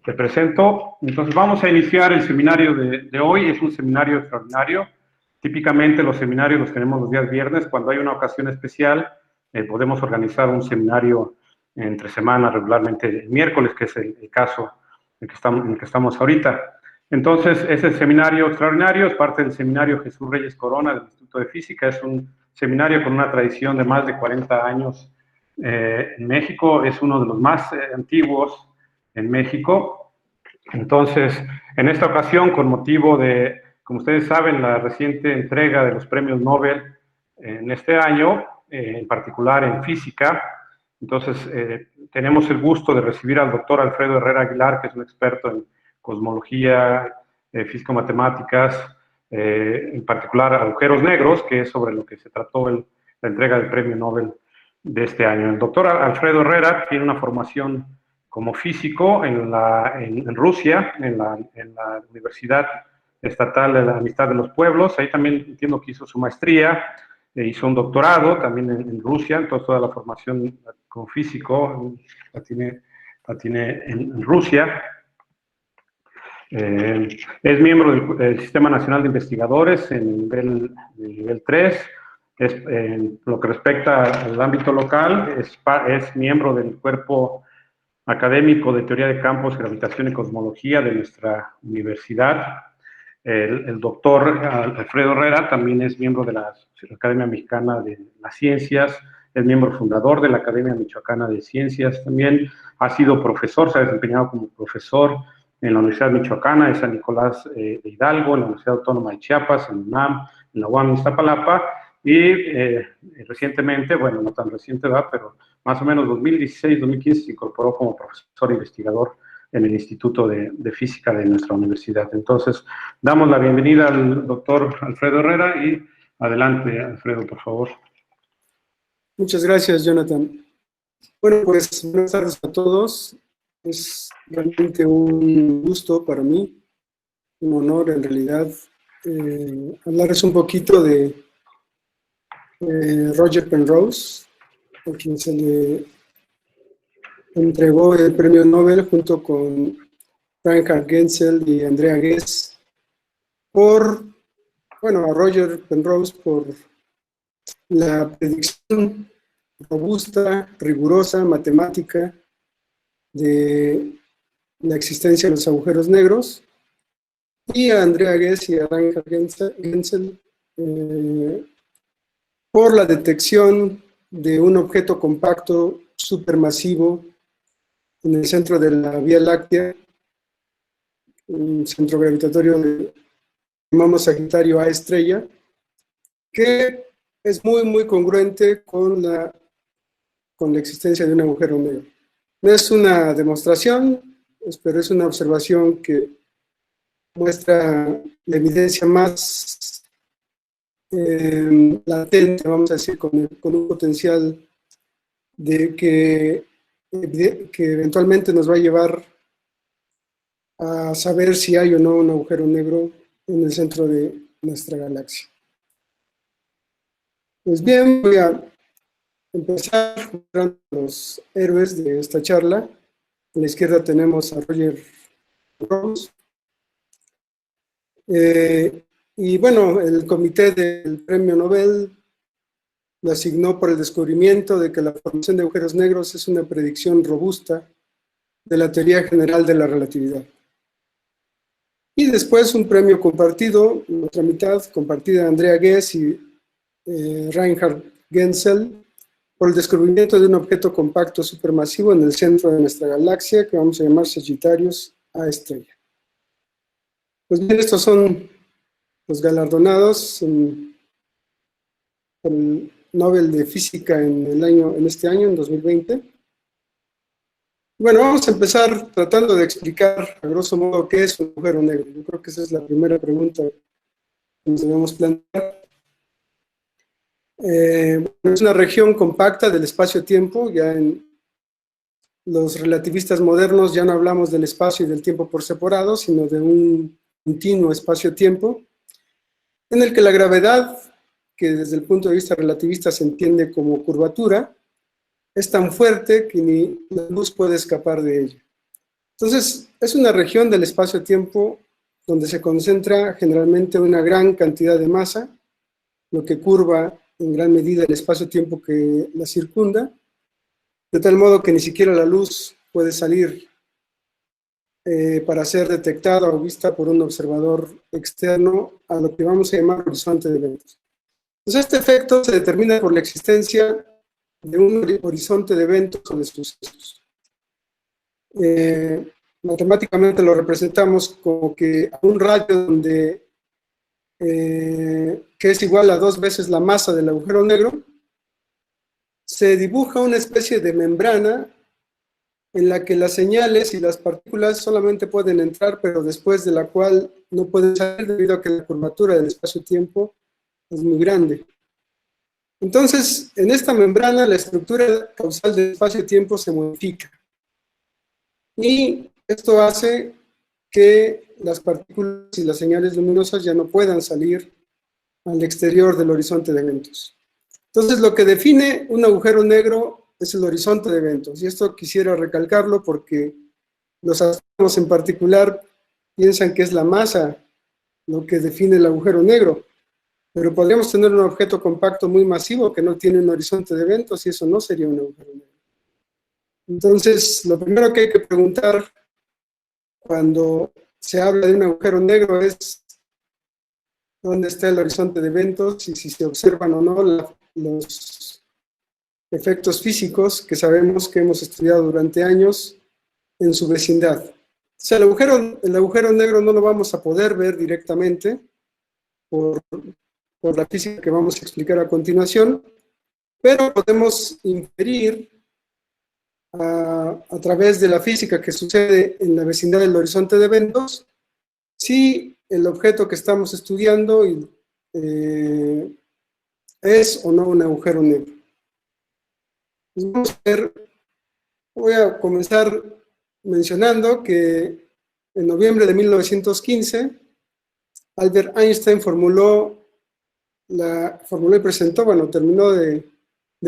Te presento. Entonces vamos a iniciar el seminario de hoy. Es un seminario extraordinario. Típicamente los seminarios los tenemos los días viernes. Cuando hay una ocasión especial, podemos organizar un seminario entre semana, regularmente el miércoles, que es el caso en el que estamos ahorita. Entonces, ese seminario extraordinario es parte del seminario Jesús Reyes Corona del Instituto de Física. Es un seminario con una tradición de más de 40 años en México. Es uno de los más antiguos en México. Entonces, en esta ocasión, con motivo de, como ustedes saben, la reciente entrega de los premios Nobel en este año, en particular en física, entonces tenemos el gusto de recibir al doctor Alfredo Herrera Aguilar, que es un experto en cosmología, físico-matemáticas, en particular agujeros negros, que es sobre lo que se trató la entrega del premio Nobel de este año. El doctor Alfredo Herrera tiene una formación como físico en Rusia, en la Universidad Estatal de la Amistad de los Pueblos. Ahí también entiendo que hizo su maestría, hizo un doctorado también en Rusia. Entonces toda la formación como físico la tiene en Rusia. Es miembro del Sistema Nacional de Investigadores en nivel 3. En lo que respecta al ámbito local, es miembro del cuerpo académico de Teoría de Campos, Gravitación y Cosmología de nuestra universidad. El doctor Alfredo Herrera también es miembro de la Academia Mexicana de las Ciencias, es miembro fundador de la Academia Michoacana de Ciencias, también ha sido profesor, se ha desempeñado como profesor en la Universidad Michoacana de San Nicolás de Hidalgo, en la Universidad Autónoma de Chiapas, en UNAM, en la UAM Iztapalapa, y recientemente, bueno, no tan reciente edad, pero más o menos 2016-2015 se incorporó como profesor investigador en el Instituto de Física de nuestra universidad. Entonces, damos la bienvenida al doctor Alfredo Herrera y adelante, Alfredo, por favor. Muchas gracias, Jonathan. Bueno, pues buenas tardes a todos. Es realmente un gusto para mí, un honor en realidad, hablarles un poquito de Roger Penrose, a quien se le entregó el premio Nobel junto con Reinhard Genzel y Andrea Ghez a Roger Penrose por la predicción robusta, rigurosa, matemática de la existencia de los agujeros negros, y a Andrea Ghez y a Reinhard Genzel por la detección de un objeto compacto supermasivo en el centro de la Vía Láctea, un centro gravitatorio que llamamos Sagitario A estrella, que es muy congruente con la existencia de un agujero negro. No es una demostración, pero es una observación que muestra la evidencia más latente, vamos a decir, con un potencial de que eventualmente nos va a llevar a saber si hay o no un agujero negro en el centro de nuestra galaxia. Pues bien, voy a empezar con los héroes de esta charla. A la izquierda tenemos a Roger Penrose. Y bueno, el comité del premio Nobel lo asignó por el descubrimiento de que la formación de agujeros negros es una predicción robusta de la teoría general de la relatividad. Y después un premio compartido, la otra mitad, compartida de Andrea Ghez y Reinhard Genzel, por el descubrimiento de un objeto compacto supermasivo en el centro de nuestra galaxia, que vamos a llamar Sagittarius A estrella. Pues bien, estos son los galardonados con el Nobel de Física en este año, en 2020. Bueno, vamos a empezar tratando de explicar, a grosso modo, qué es un agujero negro. Yo creo que esa es la primera pregunta que nos debemos plantear. Es una región compacta del espacio-tiempo. Ya en los relativistas modernos ya no hablamos del espacio y del tiempo por separado, sino de un continuo espacio-tiempo, en el que la gravedad, que desde el punto de vista relativista se entiende como curvatura, es tan fuerte que ni la luz puede escapar de ella. Entonces, es una región del espacio-tiempo donde se concentra generalmente una gran cantidad de masa, lo que curva en gran medida el espacio-tiempo que la circunda, de tal modo que ni siquiera la luz puede salir para ser detectada o vista por un observador externo a lo que vamos a llamar horizonte de eventos. Entonces, este efecto se determina por la existencia de un horizonte de eventos o de sucesos. Matemáticamente lo representamos como que a un radio donde, que es igual a 2 veces la masa del agujero negro, se dibuja una especie de membrana en la que las señales y las partículas solamente pueden entrar, pero después de la cual no pueden salir debido a que la curvatura del espacio-tiempo es muy grande. Entonces, en esta membrana la estructura causal del espacio-tiempo se modifica. Y esto hace que las partículas y las señales luminosas ya no puedan salir al exterior del horizonte de eventos. Entonces, lo que define un agujero negro es el horizonte de eventos. Y esto quisiera recalcarlo porque los astrónomos en particular piensan que es la masa lo que define el agujero negro. Pero podríamos tener un objeto compacto muy masivo que no tiene un horizonte de eventos y eso no sería un agujero negro. Entonces, lo primero que hay que preguntar cuando se habla de un agujero negro es dónde está el horizonte de eventos y si se observan o no los efectos físicos que sabemos que hemos estudiado durante años en su vecindad. O sea, el agujero negro no lo vamos a poder ver directamente por la física que vamos a explicar a continuación, pero podemos inferir a través de la física que sucede en la vecindad del horizonte de eventos, si el objeto que estamos estudiando es o no un agujero negro. Pues vamos a ver, voy a comenzar mencionando que en noviembre de 1915, Albert Einstein formuló y presentó, bueno, terminó de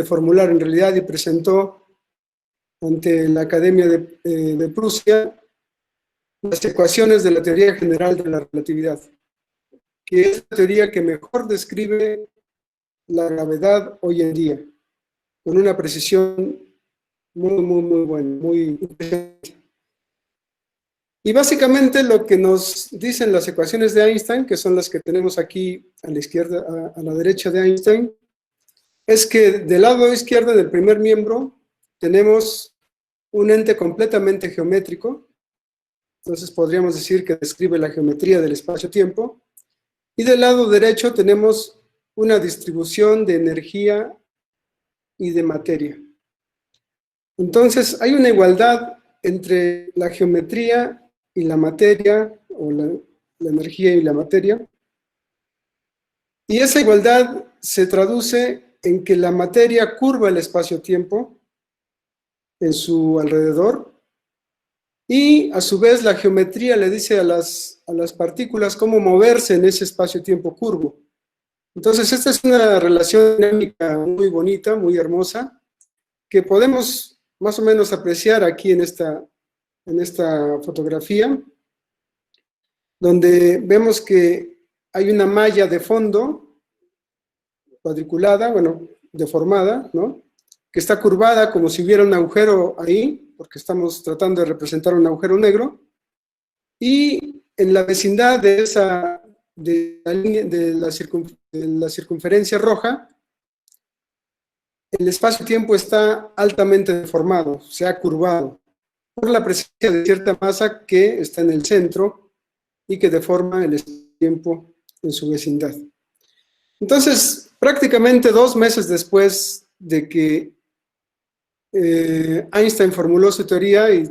formular en realidad y presentó ante la Academia de Prusia las ecuaciones de la teoría general de la relatividad, que es la teoría que mejor describe la gravedad hoy en día, con una precisión muy buena, muy impresionante. Y básicamente lo que nos dicen las ecuaciones de Einstein, que son las que tenemos aquí a la izquierda, a la derecha de Einstein, es que del lado izquierdo del primer miembro tenemos un ente completamente geométrico, entonces podríamos decir que describe la geometría del espacio-tiempo, y del lado derecho tenemos una distribución de energía y de materia. Entonces hay una igualdad entre la geometría y la materia, o la energía y la materia, y esa igualdad se traduce en que la materia curva el espacio-tiempo en su alrededor, y a su vez la geometría le dice a las partículas cómo moverse en ese espacio-tiempo curvo. Entonces esta es una relación dinámica muy bonita, muy hermosa, que podemos más o menos apreciar aquí en esta fotografía, donde vemos que hay una malla de fondo cuadriculada, bueno, deformada, ¿no?, que está curvada como si hubiera un agujero ahí, porque estamos tratando de representar un agujero negro, y en la vecindad de la circunferencia roja, el espacio-tiempo está altamente deformado, se ha curvado, por la presencia de cierta masa que está en el centro y que deforma el espacio-tiempo en su vecindad. Entonces, prácticamente 2 meses después de que Einstein formuló su teoría y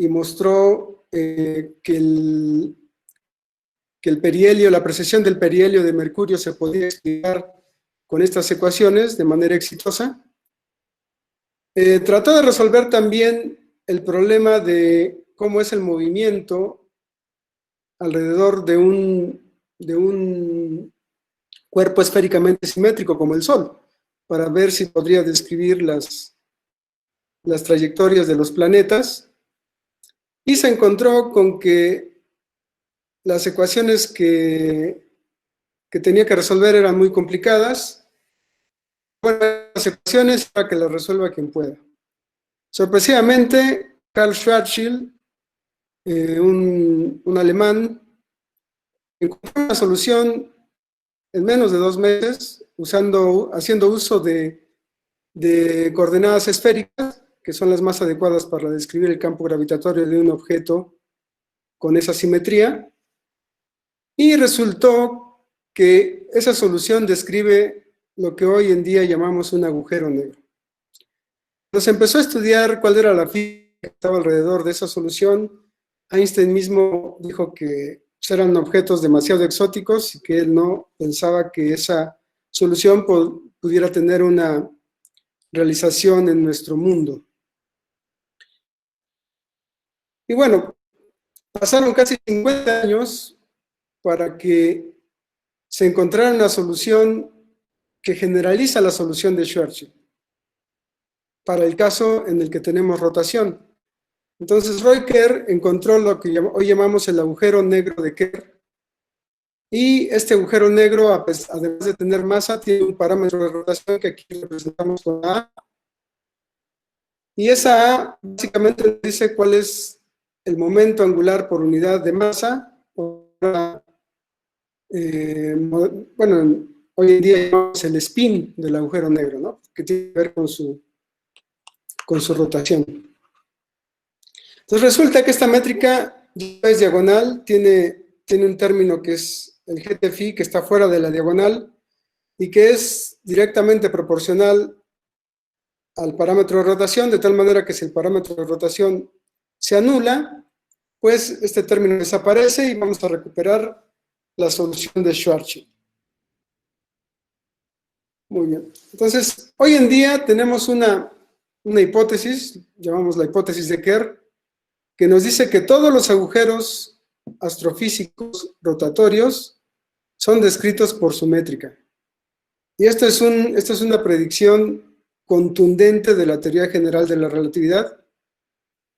mostró que el perihelio, la precesión del perihelio de mercurio se podía explicar con estas ecuaciones de manera exitosa, trató de resolver también el problema de cómo es el movimiento alrededor de un cuerpo esféricamente simétrico como el Sol, para ver si podría describir las trayectorias de los planetas. y se encontró con que las ecuaciones que tenía que resolver eran muy complicadas. Bueno, las ecuaciones para que las resuelva quien pueda. Sorpresivamente, Karl Schwarzschild, un alemán, encontró una solución en menos de 2 meses, haciendo uso de coordenadas esféricas, que son las más adecuadas para describir el campo gravitatorio de un objeto con esa simetría, y resultó que esa solución describe lo que hoy en día llamamos un agujero negro. Entonces empezó a estudiar cuál era la física que estaba alrededor de esa solución. Einstein mismo dijo que eran objetos demasiado exóticos y que él no pensaba que esa solución pudiera tener una realización en nuestro mundo. Y bueno, pasaron casi 50 años para que se encontrara una solución que generaliza la solución de Schwarzschild para el caso en el que tenemos rotación. Entonces Roy Kerr encontró lo que hoy llamamos el agujero negro de Kerr, y este agujero negro, además de tener masa, tiene un parámetro de rotación que aquí representamos con A, y esa A básicamente dice cuál es el momento angular por unidad de masa. Bueno, hoy en día llamamos el spin del agujero negro, ¿no? Que tiene que ver con su rotación. Entonces resulta que esta métrica es diagonal, tiene un término que es el GTphi, que está fuera de la diagonal y que es directamente proporcional al parámetro de rotación, de tal manera que si el parámetro de rotación se anula, pues este término desaparece y vamos a recuperar la solución de Schwarzschild. Muy bien. Entonces, hoy en día tenemos una hipótesis, llamamos la hipótesis de Kerr, que nos dice que todos los agujeros astrofísicos rotatorios son descritos por su métrica. Y esta es una predicción contundente de la teoría general de la relatividad,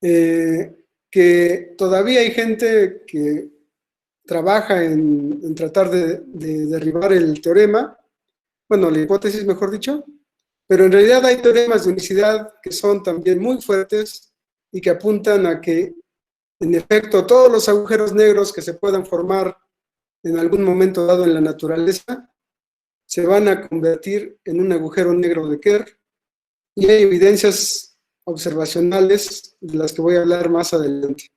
que todavía hay gente que trabaja en tratar de derribar el teorema, bueno, la hipótesis mejor dicho, pero en realidad hay teoremas de unicidad que son también muy fuertes y que apuntan a que, en efecto, todos los agujeros negros que se puedan formar en algún momento dado en la naturaleza se van a convertir en un agujero negro de Kerr, y hay evidencias observacionales de las que voy a hablar más adelante.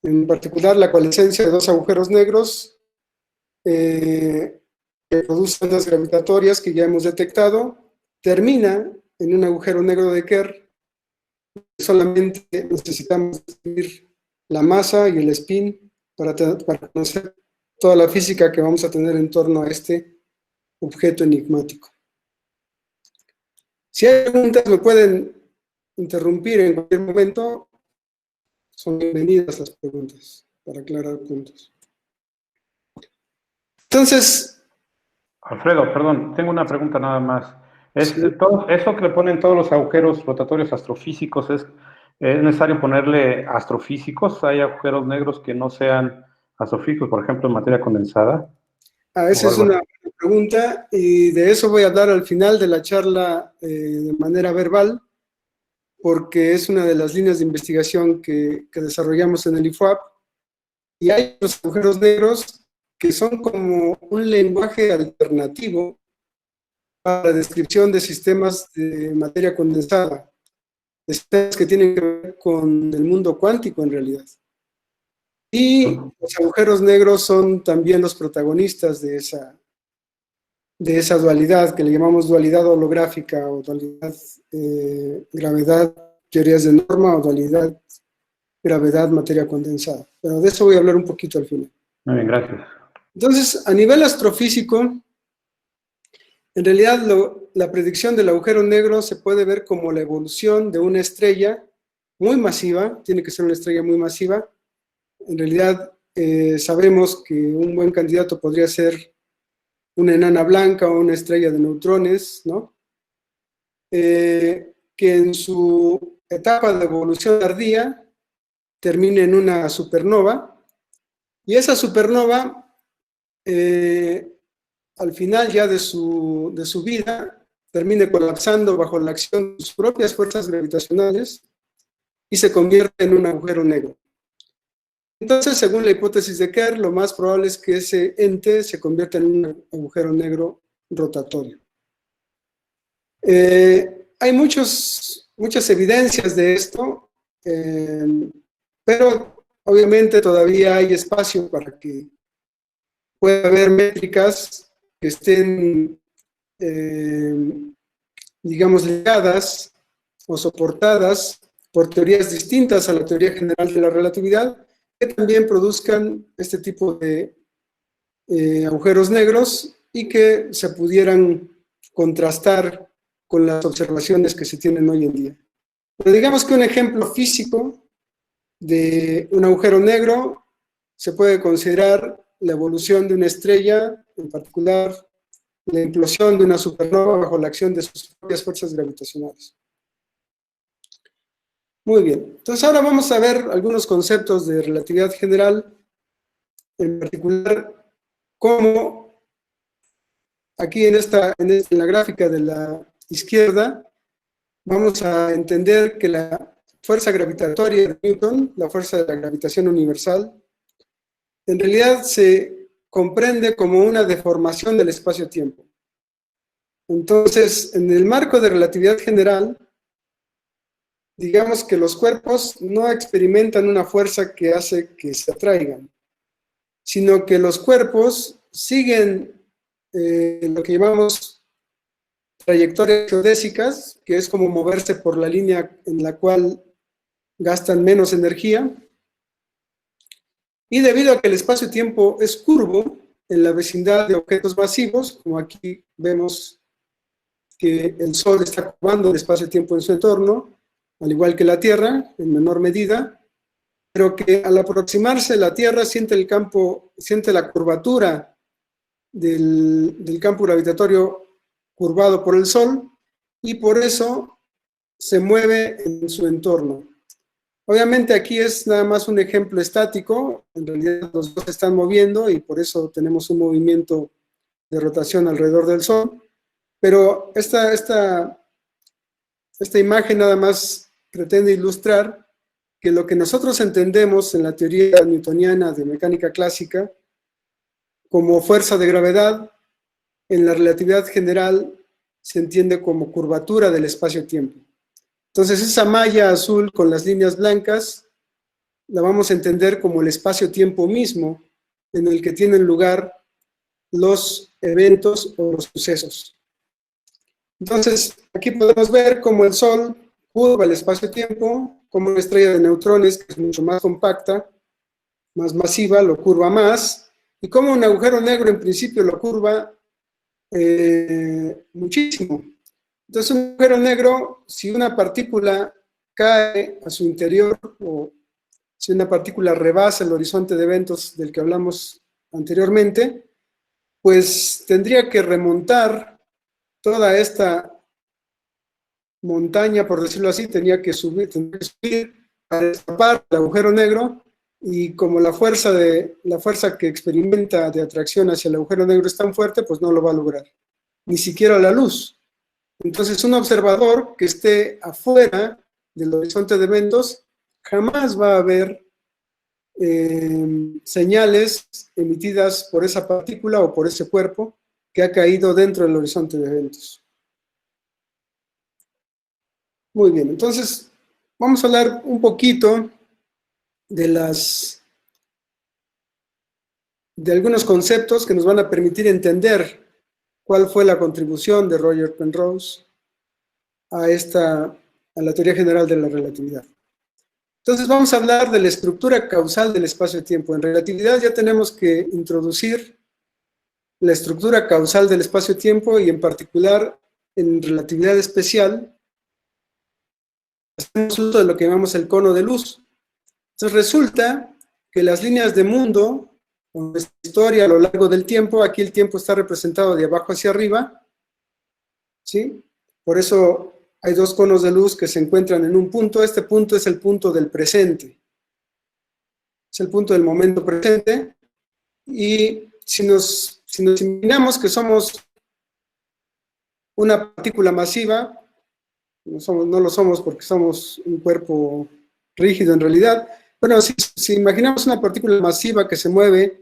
En particular, la coalescencia de dos agujeros negros que producen ondas gravitatorias que ya hemos detectado termina en un agujero negro de Kerr. Solamente necesitamos descubrir la masa y el spin para conocer toda la física que vamos a tener en torno a este objeto enigmático. Si hay preguntas, me pueden interrumpir en cualquier momento. Son bienvenidas las preguntas para aclarar puntos. Entonces... Alfredo, perdón, tengo una pregunta nada más. ¿Eso que le ponen todos los agujeros rotatorios astrofísicos, es necesario ponerle astrofísicos? ¿Hay agujeros negros que no sean astrofísicos, por ejemplo, en materia condensada? Esa es una pregunta, y de eso voy a hablar al final de la charla de manera verbal, porque es una de las líneas de investigación que desarrollamos en el IFUAP, y hay los agujeros negros que son como un lenguaje alternativo para la descripción de sistemas de materia condensada, de sistemas que tienen que ver con el mundo cuántico en realidad. Y los agujeros negros son también los protagonistas de esa dualidad, que le llamamos dualidad holográfica, o dualidad gravedad, teorías de norma, o dualidad gravedad, materia condensada. Pero de eso voy a hablar un poquito al final. Muy bien, gracias. Entonces, a nivel astrofísico, en realidad la predicción del agujero negro se puede ver como la evolución de una estrella muy masiva, tiene que ser una estrella muy masiva. En realidad sabemos que un buen candidato podría ser una enana blanca o una estrella de neutrones, ¿no? Que en su etapa de evolución tardía termine en una supernova, y esa supernova, al final ya de su vida, termine colapsando bajo la acción de sus propias fuerzas gravitacionales y se convierte en un agujero negro. Entonces, según la hipótesis de Kerr, lo más probable es que ese ente se convierta en un agujero negro rotatorio. Hay muchas evidencias de esto, pero obviamente todavía hay espacio para que pueda haber métricas que estén, digamos, ligadas o soportadas por teorías distintas a la teoría general de la relatividad, que también produzcan este tipo de agujeros negros y que se pudieran contrastar con las observaciones que se tienen hoy en día. Pero digamos que un ejemplo físico de un agujero negro se puede considerar la evolución de una estrella, en particular la implosión de una supernova bajo la acción de sus propias fuerzas gravitacionales. Muy bien, entonces ahora vamos a ver algunos conceptos de relatividad general, en particular cómo aquí en la gráfica de la izquierda vamos a entender que la fuerza gravitatoria de Newton, la fuerza de la gravitación universal, en realidad se comprende como una deformación del espacio-tiempo. Entonces, en el marco de relatividad general, digamos que los cuerpos no experimentan una fuerza que hace que se atraigan, sino que los cuerpos siguen lo que llamamos trayectorias geodésicas, que es como moverse por la línea en la cual gastan menos energía. Y debido a que el espacio-tiempo es curvo en la vecindad de objetos masivos, como aquí vemos que el Sol está curvando el espacio-tiempo en su entorno, al igual que la Tierra, en menor medida, pero que al aproximarse la Tierra siente la curvatura del campo gravitatorio curvado por el Sol, y por eso se mueve en su entorno. Obviamente aquí es nada más un ejemplo estático, en realidad los dos se están moviendo y por eso tenemos un movimiento de rotación alrededor del Sol, pero esta imagen nada más pretende ilustrar que lo que nosotros entendemos en la teoría newtoniana de mecánica clásica como fuerza de gravedad, en la relatividad general se entiende como curvatura del espacio-tiempo. Entonces esa malla azul con las líneas blancas la vamos a entender como el espacio-tiempo mismo en el que tienen lugar los eventos o los sucesos. Entonces aquí podemos ver cómo el Sol curva el espacio-tiempo, como una estrella de neutrones que es mucho más compacta, más masiva, lo curva más, y como un agujero negro en principio lo curva muchísimo. Entonces un agujero negro, si una partícula cae a su interior o si una partícula rebasa el horizonte de eventos del que hablamos anteriormente, pues tendría que remontar toda esta montaña, por decirlo así, tendría que subir para escapar del agujero negro, y como la fuerza que experimenta de atracción hacia el agujero negro es tan fuerte, pues no lo va a lograr, ni siquiera la luz. Entonces un observador que esté afuera del horizonte de eventos jamás va a ver señales emitidas por esa partícula o por ese cuerpo que ha caído dentro del horizonte de eventos. Muy bien, entonces vamos a hablar un poquito de algunos conceptos que nos van a permitir entender cuál fue la contribución de Roger Penrose a la teoría general de la relatividad. Entonces vamos a hablar de la estructura causal del espacio-tiempo. En relatividad ya tenemos que introducir la estructura causal del espacio-tiempo, y en particular en relatividad especial hacemos uso de lo que llamamos el cono de luz. Entonces resulta que las líneas de mundo, o nuestra historia a lo largo del tiempo, aquí el tiempo está representado de abajo hacia arriba, ¿sí? Por eso hay dos conos de luz que se encuentran en un punto. Este punto es el punto del presente. es el punto del momento presente, y si nos imaginamos que somos una partícula masiva, no lo somos porque somos un cuerpo rígido en realidad. Bueno, si imaginamos una partícula masiva que se mueve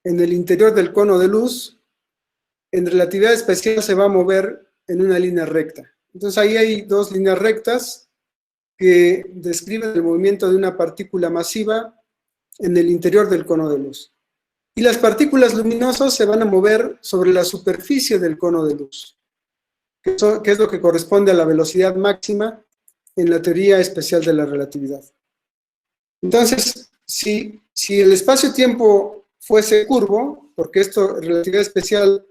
en el interior del cono de luz, en relatividad especial se va a mover en una línea recta. Entonces ahí hay dos líneas rectas que describen el movimiento de una partícula masiva en el interior del cono de luz. Y las partículas luminosas se van a mover sobre la superficie del cono de luz, que es lo que corresponde a la velocidad máxima en la teoría especial de la relatividad. Entonces, si el espacio-tiempo fuese curvo, porque esto, relatividad especial,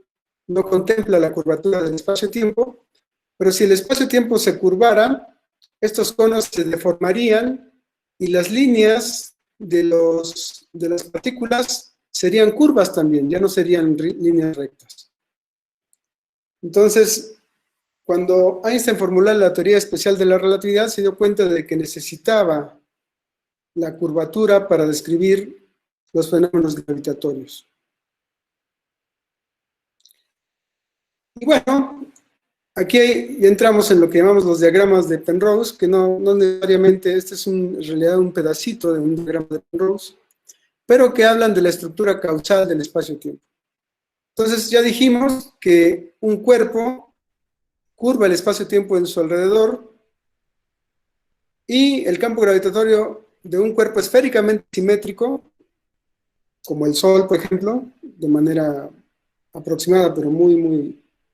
no contempla la curvatura del espacio-tiempo, pero si el espacio-tiempo se curvara, estos conos se deformarían y las líneas de las partículas serían curvas también, ya no serían líneas rectas. Entonces, cuando Einstein formuló la teoría especial de la relatividad, se dio cuenta de que necesitaba la curvatura para describir los fenómenos gravitatorios. Y bueno, aquí ya entramos en lo que llamamos los diagramas de Penrose, que no necesariamente, este es en realidad un pedacito de un diagrama de Penrose, pero que hablan de la estructura causal del espacio-tiempo. Entonces ya dijimos que un cuerpo curva el espacio-tiempo en su alrededor y el campo gravitatorio de un cuerpo esféricamente simétrico, como el Sol, por ejemplo, de manera aproximada, pero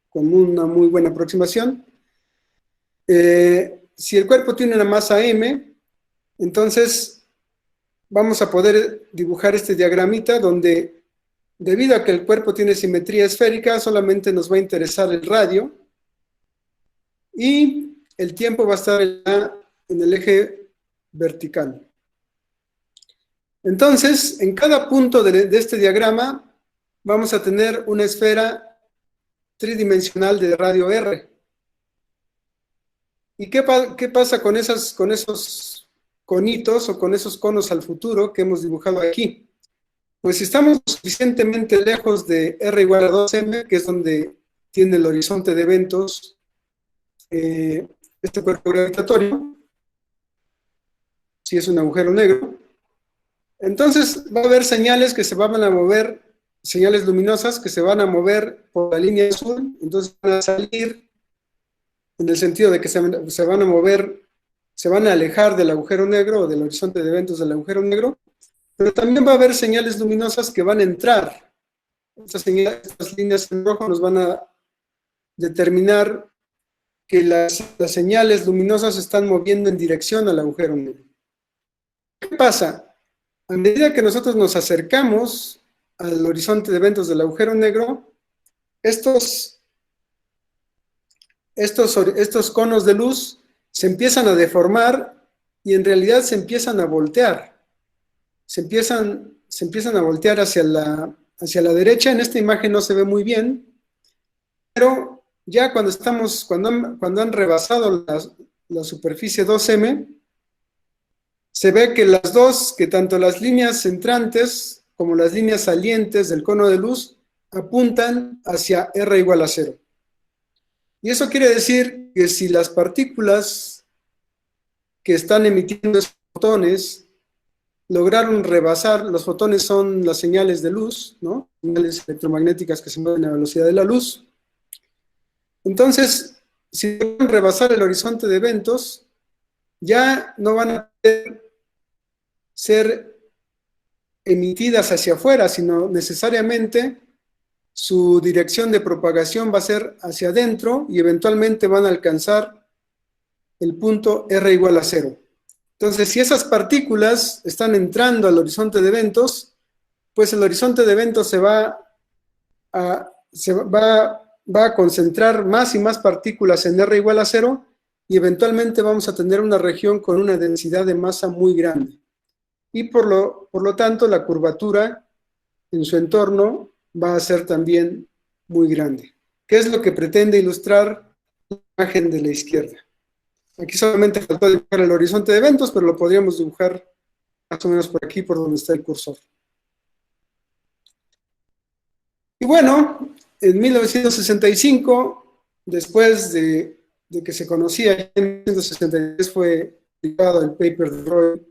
con una muy buena aproximación. Si el cuerpo tiene una masa m, entonces vamos a poder dibujar este diagramita donde, debido a que el cuerpo tiene simetría esférica, solamente nos va a interesar el radio y el tiempo va a estar en el eje vertical. Entonces, en cada punto de este diagrama vamos a tener una esfera tridimensional de radio R. ¿Y qué pasa con esos conitos o con esos conos al futuro que hemos dibujado aquí? Pues si estamos suficientemente lejos de R igual a 2m, que es donde tiene el horizonte de eventos este cuerpo gravitatorio, si es un agujero negro, entonces va a haber señales que se van a mover, señales luminosas que se van a mover por la línea azul, entonces van a salir en el sentido de que se van a mover, se van a alejar del agujero negro o del horizonte de eventos del agujero negro, pero también va a haber señales luminosas que van a entrar. Estas líneas en rojo nos van a determinar que las señales luminosas se están moviendo en dirección al agujero negro. ¿Qué pasa? A medida que nosotros nos acercamos al horizonte de eventos del agujero negro, estos conos de luz se empiezan a deformar y en realidad se empiezan a voltear. Se empiezan a voltear hacia la derecha. En esta imagen no se ve muy bien, pero ya cuando han rebasado la superficie 2m, se ve que tanto las líneas entrantes como las líneas salientes del cono de luz apuntan hacia R igual a 0. Y eso quiere decir que si las partículas que están emitiendo esos fotones lograron rebasar, los fotones son las señales de luz, ¿no? Señales electromagnéticas que se mueven a la velocidad de la luz. Entonces, si logran rebasar el horizonte de eventos, ya no van a poder ser emitidas hacia afuera, sino necesariamente su dirección de propagación va a ser hacia adentro y eventualmente van a alcanzar el punto R igual a 0. Entonces, si esas partículas están entrando al horizonte de eventos, pues el horizonte de eventos va a concentrar más y más partículas en R igual a 0 y eventualmente vamos a tener una región con una densidad de masa muy grande. Y por lo tanto, la curvatura en su entorno va a ser también muy grande. ¿Qué es lo que pretende ilustrar la imagen de la izquierda? Aquí solamente faltó dibujar el horizonte de eventos, pero lo podríamos dibujar más o menos por aquí, por donde está el cursor. Y bueno, en 1965, después de que se conocía, en 1963 fue publicado el paper de Roy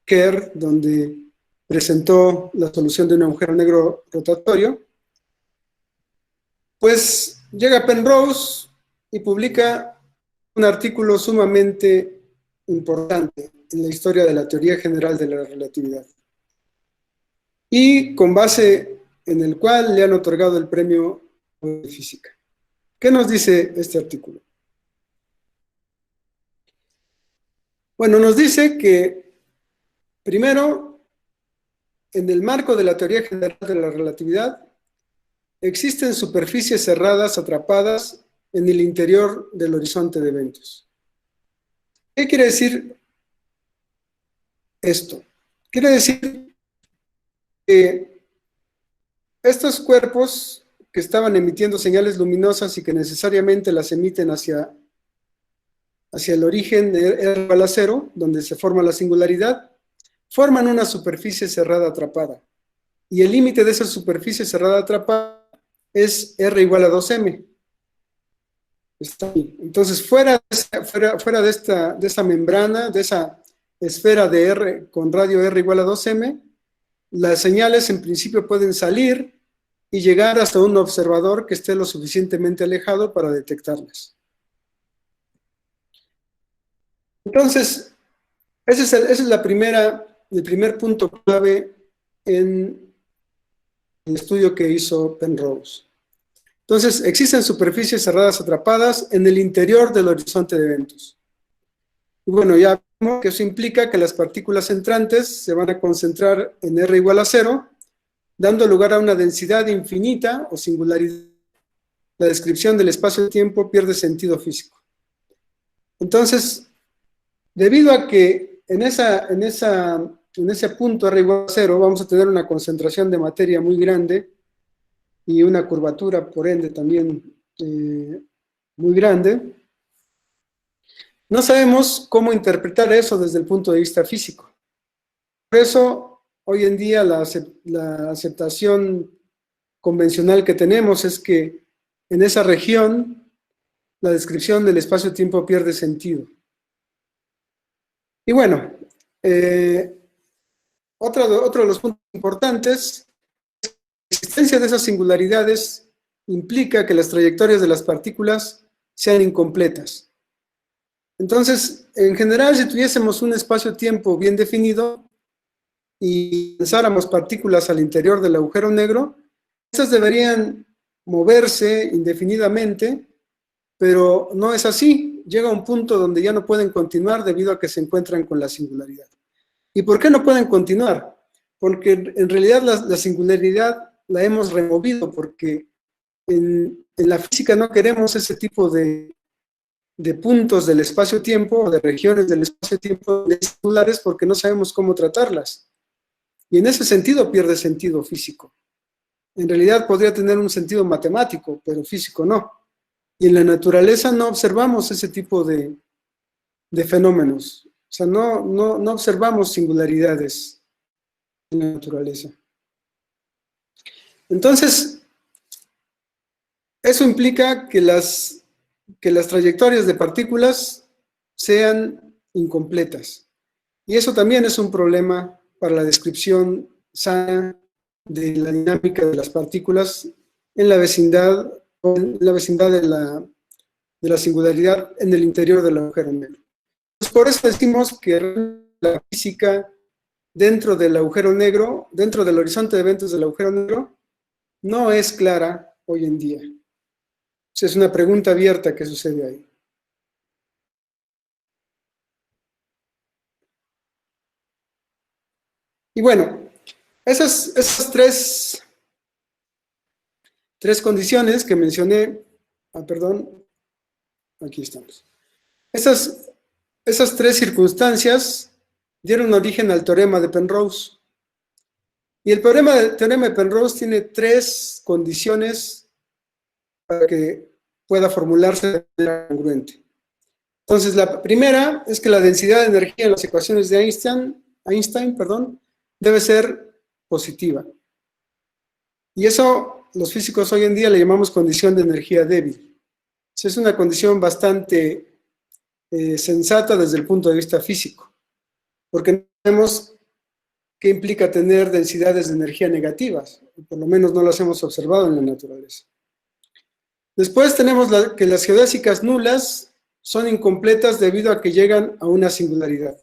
Kerr, donde presentó la solución de un agujero negro rotatorio. Pues llega Penrose y publica un artículo sumamente importante en la historia de la teoría general de la relatividad, y con base en el cual le han otorgado el premio Nobel de Física. ¿Qué nos dice este artículo? Bueno, nos dice que, primero, en el marco de la teoría general de la relatividad, existen superficies cerradas atrapadas en el interior del horizonte de eventos. ¿Qué quiere decir esto? Quiere decir que estos cuerpos que estaban emitiendo señales luminosas y que necesariamente las emiten hacia el origen de R igual a 0, donde se forma la singularidad, forman una superficie cerrada atrapada. Y el límite de esa superficie cerrada atrapada es R igual a 2m. Está ahí. Entonces, fuera de esta membrana, de esa esfera de R con radio R igual a 2m, las señales en principio pueden salir y llegar hasta un observador que esté lo suficientemente alejado para detectarlas. Entonces, ese es el primer punto clave en el estudio que hizo Penrose. Entonces, existen superficies cerradas atrapadas en el interior del horizonte de eventos. Y bueno, ya vimos que eso implica que las partículas entrantes se van a concentrar en R igual a 0, dando lugar a una densidad infinita o singularidad. La descripción del espacio-tiempo pierde sentido físico. Entonces, debido a que en ese punto R igual a 0 vamos a tener una concentración de materia muy grande y una curvatura, por ende, también muy grande, no sabemos cómo interpretar eso desde el punto de vista físico. Por eso, hoy en día, la aceptación convencional que tenemos es que en esa región la descripción del espacio-tiempo pierde sentido. Y bueno, otro de los puntos importantes, la existencia de esas singularidades implica que las trayectorias de las partículas sean incompletas. Entonces, en general, si tuviésemos un espacio-tiempo bien definido y lanzáramos partículas al interior del agujero negro, estas deberían moverse indefinidamente, pero no es así. Llega un punto donde ya no pueden continuar debido a que se encuentran con la singularidad. ¿Y por qué no pueden continuar? Porque en realidad la singularidad la hemos removido, porque en la física no queremos ese tipo de puntos del espacio-tiempo o de regiones del espacio-tiempo singulares, porque no sabemos cómo tratarlas. Y en ese sentido pierde sentido físico. En realidad podría tener un sentido matemático, pero físico no. Y en la naturaleza no observamos ese tipo de fenómenos. O sea, no observamos singularidades en la naturaleza. Entonces, eso implica que las trayectorias de partículas sean incompletas. Y eso también es un problema para la descripción sana de la dinámica de las partículas en la vecindad de la singularidad en el interior del agujero negro. Pues por eso decimos que la física dentro del agujero negro, dentro del horizonte de eventos del agujero negro, no es clara hoy en día. Es una pregunta abierta que sucede ahí. Y bueno, esas tres condiciones que mencioné, aquí estamos. Esas tres circunstancias dieron origen al teorema de Penrose. Y el teorema de Penrose tiene tres condiciones para que pueda formularse de manera congruente. Entonces, la primera es que la densidad de energía en las ecuaciones de Einstein Einstein, perdón, debe ser positiva. Y eso los físicos hoy en día le llamamos condición de energía débil. Es una condición bastante sensata desde el punto de vista físico, porque no sabemos qué implica tener densidades de energía negativas, por lo menos no las hemos observado en la naturaleza. Después tenemos que las geodésicas nulas son incompletas debido a que llegan a una singularidad.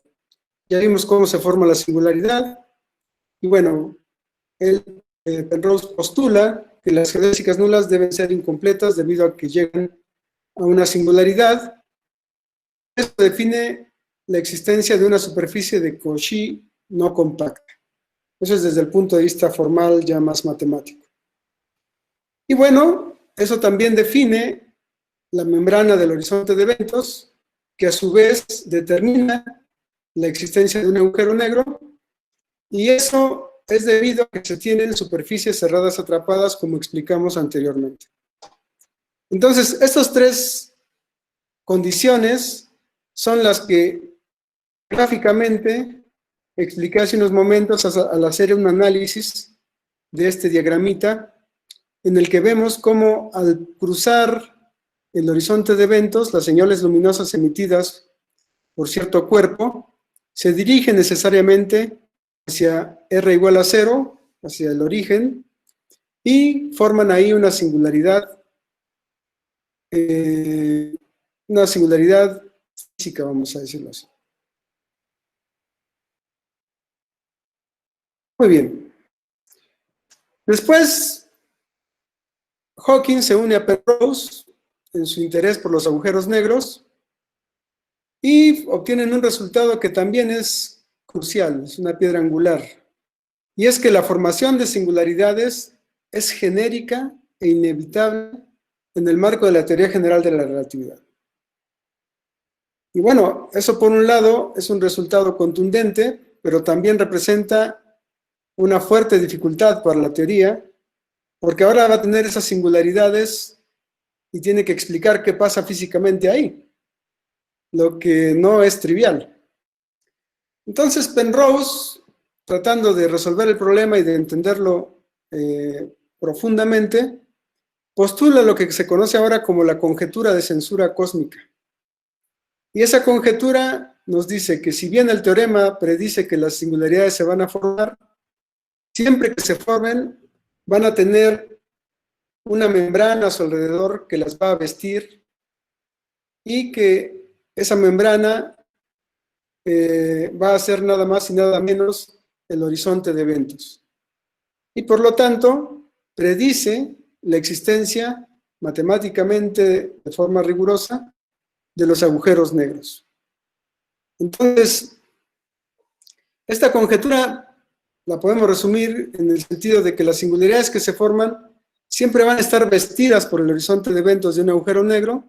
Ya vimos cómo se forma la singularidad, y bueno, Penrose postula que las geodésicas nulas deben ser incompletas debido a que llegan a una singularidad. Esto define la existencia de una superficie de Cauchy no compacta. Eso es desde el punto de vista formal ya más matemático. Y bueno, eso también define la membrana del horizonte de eventos, que a su vez determina la existencia de un agujero negro, y eso es debido a que se tienen superficies cerradas atrapadas, como explicamos anteriormente. Entonces, estas tres condiciones son las que gráficamente expliqué hace unos momentos al hacer un análisis de este diagramita, en el que vemos cómo al cruzar el horizonte de eventos, las señales luminosas emitidas por cierto cuerpo se dirigen necesariamente hacia R igual a 0, hacia el origen, y forman ahí una singularidad física, vamos a decirlo así. Muy bien. Después, Hawking se une a Penrose en su interés por los agujeros negros y obtienen un resultado que también es crucial, es una piedra angular. Y es que la formación de singularidades es genérica e inevitable en el marco de la teoría general de la relatividad. Y bueno, eso por un lado es un resultado contundente, pero también representa una fuerte dificultad para la teoría, porque ahora va a tener esas singularidades y tiene que explicar qué pasa físicamente ahí, lo que no es trivial. Entonces Penrose, tratando de resolver el problema y de entenderlo profundamente, postula lo que se conoce ahora como la conjetura de censura cósmica. Y esa conjetura nos dice que si bien el teorema predice que las singularidades se van a formar, siempre que se formen, van a tener una membrana a su alrededor que las va a vestir y que esa membrana va a ser nada más y nada menos el horizonte de eventos. Y por lo tanto, predice la existencia matemáticamente de forma rigurosa de los agujeros negros. Entonces, esta conjetura la podemos resumir en el sentido de que las singularidades que se forman siempre van a estar vestidas por el horizonte de eventos de un agujero negro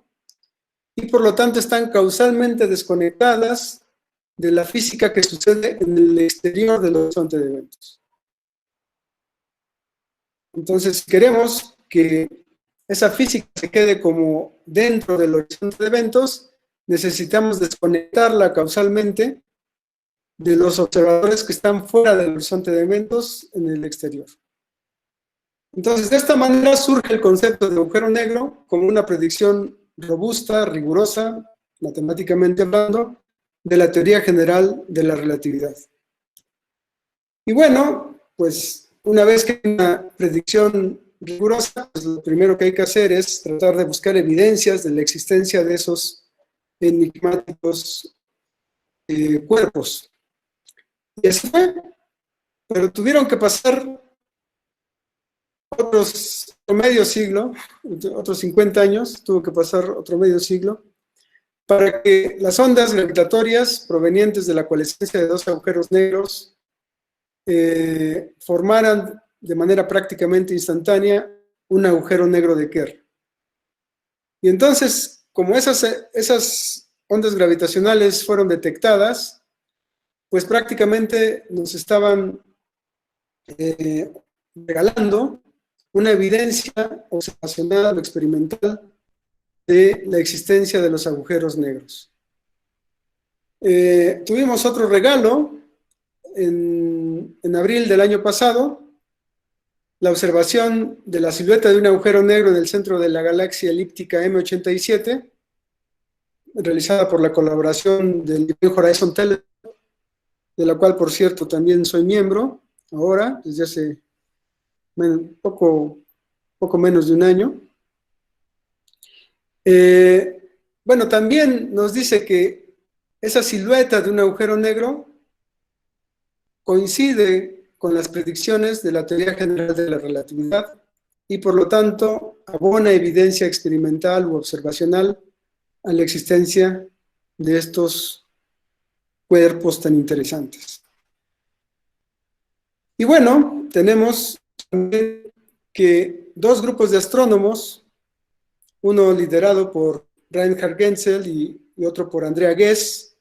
y por lo tanto están causalmente desconectadas de la física que sucede en el exterior del horizonte de eventos. Entonces, si queremos que esa física se quede como dentro del horizonte de eventos, necesitamos desconectarla causalmente de los observadores que están fuera del horizonte de eventos en el exterior. Entonces, de esta manera surge el concepto de agujero negro como una predicción robusta, rigurosa, matemáticamente hablando, de la teoría general de la relatividad. Y bueno, pues una vez que hay una predicción rigurosa, pues lo primero que hay que hacer es tratar de buscar evidencias de la existencia de esos enigmáticos cuerpos. Y así fue, pero tuvieron que pasar otro medio siglo, otros 50 años, tuvo que pasar otro medio siglo, para que las ondas gravitatorias provenientes de la coalescencia de dos agujeros negros formaran de manera prácticamente instantánea un agujero negro de Kerr. Y entonces, como esas ondas gravitacionales fueron detectadas, pues prácticamente nos estaban regalando una evidencia observacional o experimental de la existencia de los agujeros negros. Tuvimos otro regalo en abril del año pasado la observación de la silueta de un agujero negro en el centro de la galaxia elíptica M87, realizada por la colaboración del Event Horizon Telescope, de la cual, por cierto, también soy miembro ahora, desde hace poco menos de un año. Bueno, también nos dice que esa silueta de un agujero negro coincide con las predicciones de la teoría general de la relatividad y, por lo tanto, abona evidencia experimental u observacional a la existencia de estos cuerpos tan interesantes. Y bueno, tenemos también que dos grupos de astrónomos, uno liderado por Reinhard Genzel y otro por Andrea Ghez,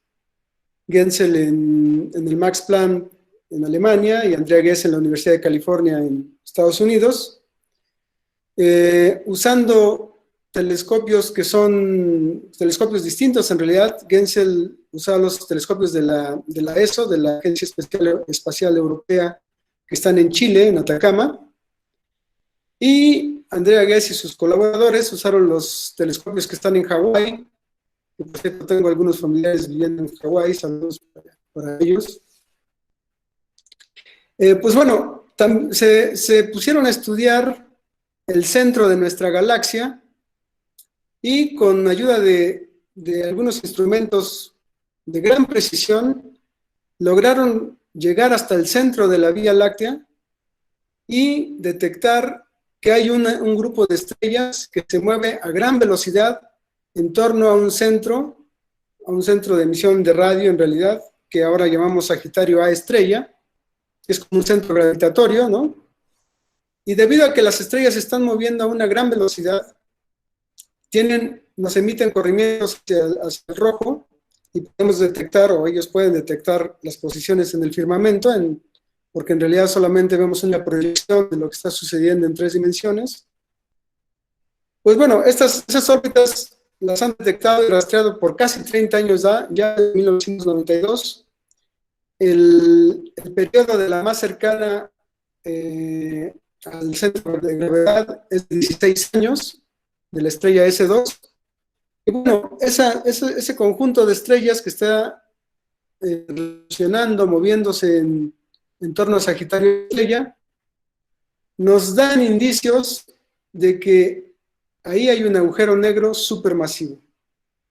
Genzel en el Max Planck en Alemania y Andrea Ghez en la Universidad de California en Estados Unidos, usando telescopios que son telescopios distintos en realidad. Genzel usaba los telescopios de la ESO, de la Agencia Espacial Europea, que están en Chile, en Atacama, y Andrea Ghez y sus colaboradores usaron los telescopios que están en Hawái. Por cierto, tengo algunos familiares viviendo en Hawái, saludos para ellos. Pues bueno, se pusieron a estudiar el centro de nuestra galaxia y con ayuda de algunos instrumentos de gran precisión lograron llegar hasta el centro de la Vía Láctea y detectar que hay un grupo de estrellas que se mueve a gran velocidad en torno a un centro de emisión de radio en realidad, que ahora llamamos Sagitario A estrella, que es como un centro gravitatorio, ¿no? Y debido a que las estrellas se están moviendo a una gran velocidad, nos emiten corrimientos hacia el rojo y podemos detectar, o ellos pueden detectar las posiciones en el firmamento, porque en realidad solamente vemos una proyección de lo que está sucediendo en 3 dimensiones. Pues bueno, esas órbitas las han detectado y rastreado por casi 30 años ya en 1992. El periodo de la más cercana al centro de gravedad es de 16 años, de la estrella S2. Y bueno, ese conjunto de estrellas que está reaccionando, moviéndose en torno a Sagitario estrella, nos dan indicios de que ahí hay un agujero negro supermasivo,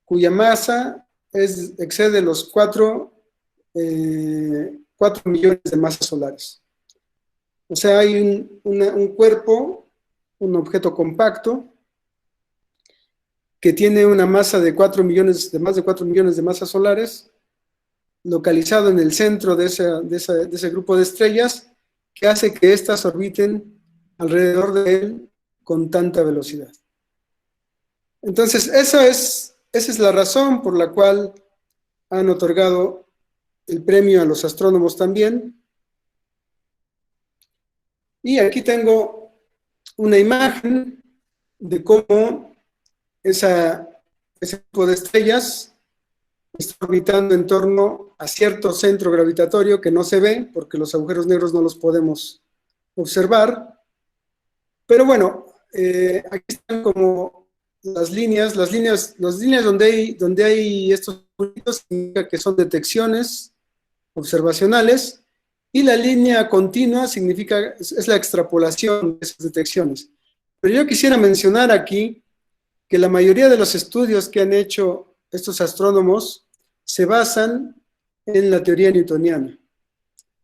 cuya masa excede los 4 millones de masas solares. O sea, hay un cuerpo, un objeto compacto, que tiene una masa de más de 4 millones de masas solares, localizado en el centro de ese grupo de estrellas, que hace que éstas orbiten alrededor de él con tanta velocidad. Entonces, esa es la razón por la cual han otorgado el premio a los astrónomos también. Y aquí tengo una imagen de cómo ese grupo de estrellas está orbitando en torno a cierto centro gravitatorio que no se ve, porque los agujeros negros no los podemos observar. Pero bueno, aquí están como las líneas donde hay estos puntos, significa que son detecciones observacionales, y la línea continua es la extrapolación de esas detecciones. Pero yo quisiera mencionar aquí que la mayoría de los estudios que han hecho estos astrónomos se basan en la teoría newtoniana,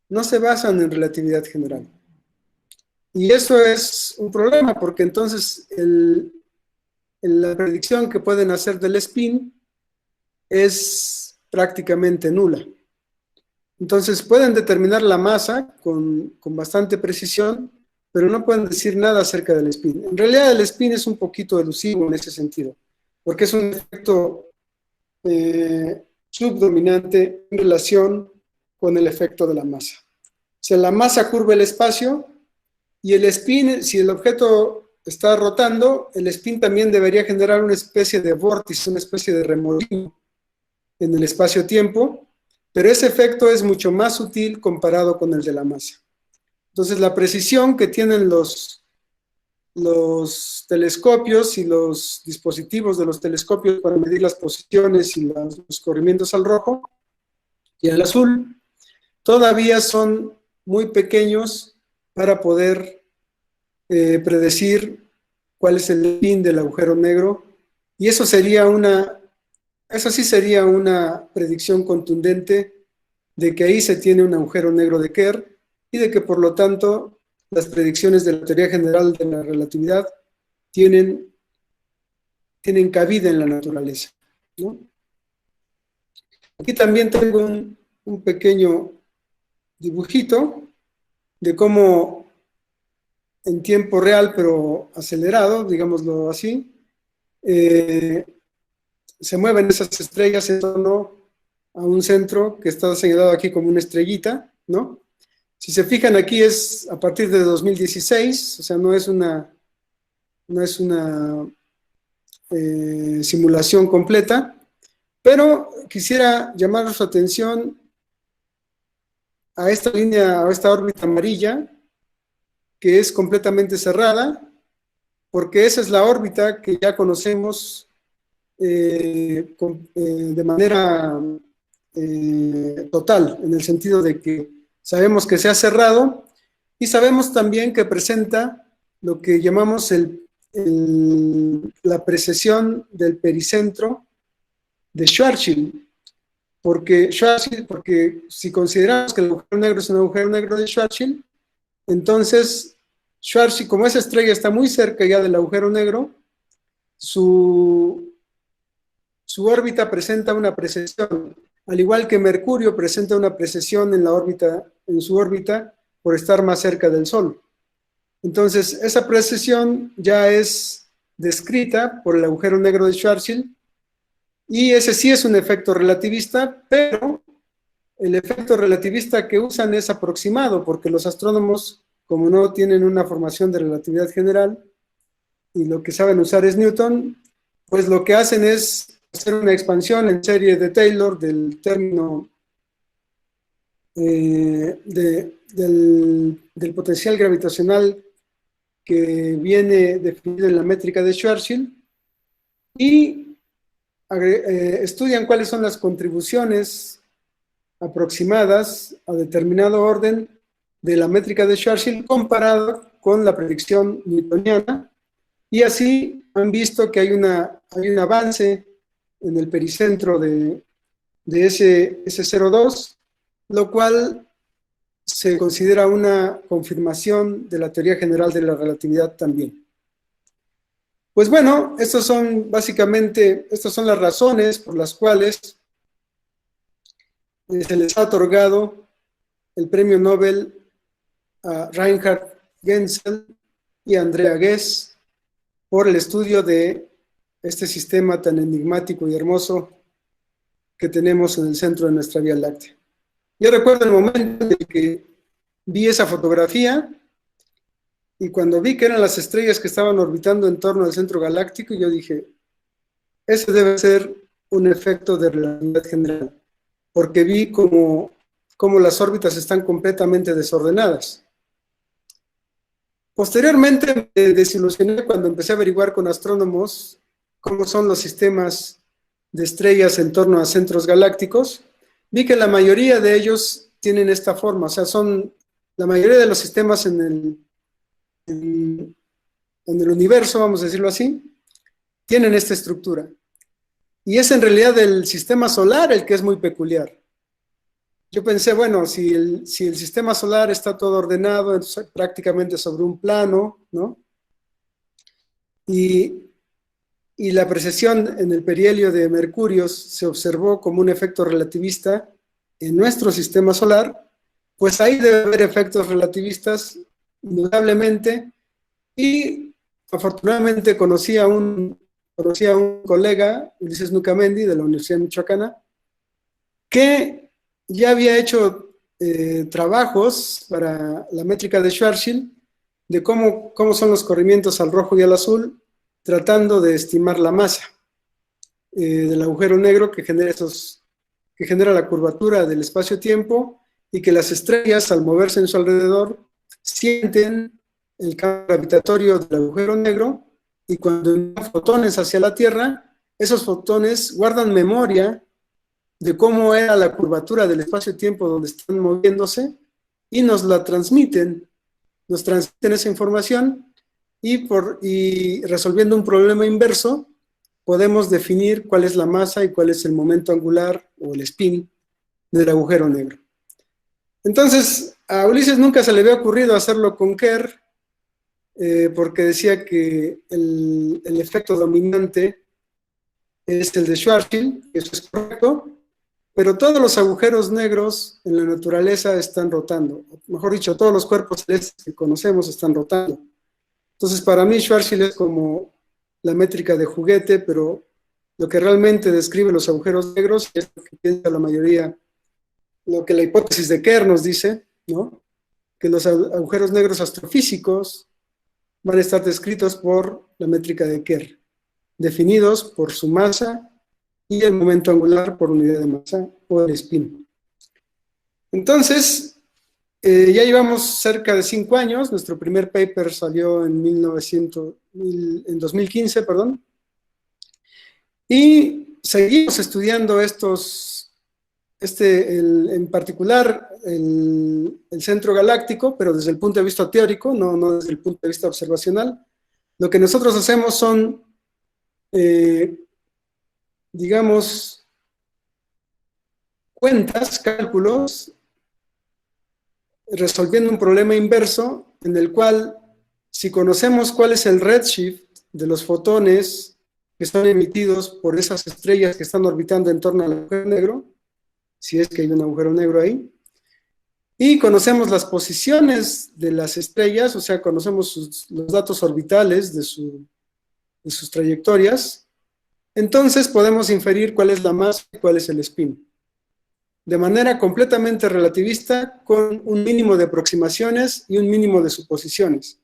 no se basan en relatividad general. Y eso es un problema, porque entonces la predicción que pueden hacer del spin es prácticamente nula. Entonces pueden determinar la masa con bastante precisión, pero no pueden decir nada acerca del spin. En realidad el spin es un poquito elusivo en ese sentido, porque es un efecto subdominante en relación con el efecto de la masa. O sea, la masa curva el espacio, y el spin, si el objeto está rotando, el spin también debería generar una especie de vórtice, una especie de remolino en el espacio-tiempo, pero ese efecto es mucho más sutil comparado con el de la masa. Entonces, la precisión que tienen los telescopios y los dispositivos de los telescopios para medir las posiciones y los corrimientos al rojo y al azul, todavía son muy pequeños para poder predecir cuál es el fin del agujero negro, y eso sí sería una predicción contundente de que ahí se tiene un agujero negro de Kerr, y de que por lo tanto las predicciones de la teoría general de la relatividad tienen cabida en la naturaleza, ¿no? Aquí también tengo un pequeño dibujito de cómo en tiempo real, pero acelerado, digámoslo así, se mueven esas estrellas en torno a un centro que está señalado aquí como una estrellita, ¿no? Si se fijan, aquí es a partir de 2016, o sea, no es una simulación completa, pero quisiera llamar su atención a esta línea, a esta órbita amarilla, que es completamente cerrada, porque esa es la órbita que ya conocemos de manera total, en el sentido de que sabemos que se ha cerrado, y sabemos también que presenta lo que llamamos la precesión del pericentro de Schwarzschild, porque si consideramos que el agujero negro es un agujero negro de Schwarzschild, entonces Schwarzschild, como esa estrella está muy cerca ya del agujero negro, su órbita presenta una precesión, al igual que Mercurio presenta una precesión en su órbita por estar más cerca del Sol. Entonces, esa precesión ya es descrita por el agujero negro de Schwarzschild, y ese sí es un efecto relativista, pero el efecto relativista que usan es aproximado, porque los astrónomos, como no tienen una formación de relatividad general, y lo que saben usar es Newton, pues lo que hacen es hacer una expansión en serie de Taylor del término del potencial gravitacional que viene definido en la métrica de Schwarzschild, y estudian cuáles son las contribuciones aproximadas a determinado orden de la métrica de Schwarzschild comparado con la predicción newtoniana, y así han visto que hay un avance en el pericentro de ese 02, lo cual se considera una confirmación de la teoría general de la relatividad también. Pues bueno, estas son las razones por las cuales se les ha otorgado el premio Nobel a Reinhard Genzel y Andrea Ghez por el estudio de este sistema tan enigmático y hermoso que tenemos en el centro de nuestra Vía Láctea. Yo recuerdo el momento en que vi esa fotografía, y cuando vi que eran las estrellas que estaban orbitando en torno al centro galáctico, yo dije, ese debe ser un efecto de relatividad general, porque vi cómo las órbitas están completamente desordenadas. Posteriormente me desilusioné cuando empecé a averiguar con astrónomos cómo son los sistemas de estrellas en torno a centros galácticos. Vi que la mayoría de ellos tienen esta forma, o sea, la mayoría de los sistemas en el universo, vamos a decirlo así, tienen esta estructura. Y es en realidad el sistema solar el que es muy peculiar. Yo pensé, bueno, si el sistema solar está todo ordenado, entonces, prácticamente sobre un plano, ¿no? Y la precesión en el perihelio de Mercurio se observó como un efecto relativista en nuestro sistema solar, pues ahí debe haber efectos relativistas indudablemente, y afortunadamente conocí a un colega, Ulises Nucamendi, de la Universidad Michoacana, que ya había hecho trabajos para la métrica de Schwarzschild de cómo son los corrimientos al rojo y al azul, tratando de estimar la masa del agujero negro que genera que genera la curvatura del espacio-tiempo y que las estrellas, al moverse en su alrededor, sienten el campo gravitatorio del agujero negro, y cuando envían fotones hacia la Tierra, esos fotones guardan memoria de cómo era la curvatura del espacio-tiempo donde están moviéndose y nos transmiten esa información, y resolviendo un problema inverso podemos definir cuál es la masa y cuál es el momento angular o el spin del agujero negro. Entonces, a Ulises nunca se le había ocurrido hacerlo con Kerr, porque decía que el efecto dominante es el de Schwarzschild, eso es correcto, pero todos los agujeros negros en la naturaleza están rotando. Mejor dicho, todos los cuerpos celestes que conocemos están rotando. Entonces, para mí Schwarzschild es como la métrica de juguete, pero lo que realmente describe los agujeros negros es lo que piensa la mayoría, lo que la hipótesis de Kerr nos dice, ¿no? Que los agujeros negros astrofísicos van a estar descritos por la métrica de Kerr, definidos por su masa y el momento angular por unidad de masa o el spin. Entonces, ya llevamos cerca de 5 años, nuestro primer paper salió en 2015, perdón, y seguimos estudiando en particular el centro galáctico, pero desde el punto de vista teórico, no desde el punto de vista observacional. Lo que nosotros hacemos son, digamos, cálculos, resolviendo un problema inverso en el cual, si conocemos cuál es el redshift de los fotones que son emitidos por esas estrellas que están orbitando en torno al agujero negro, si es que hay un agujero negro ahí, y conocemos las posiciones de las estrellas, o sea, conocemos los datos orbitales de sus trayectorias, entonces podemos inferir cuál es la masa y cuál es el spin. De manera completamente relativista, con un mínimo de aproximaciones y un mínimo de suposiciones.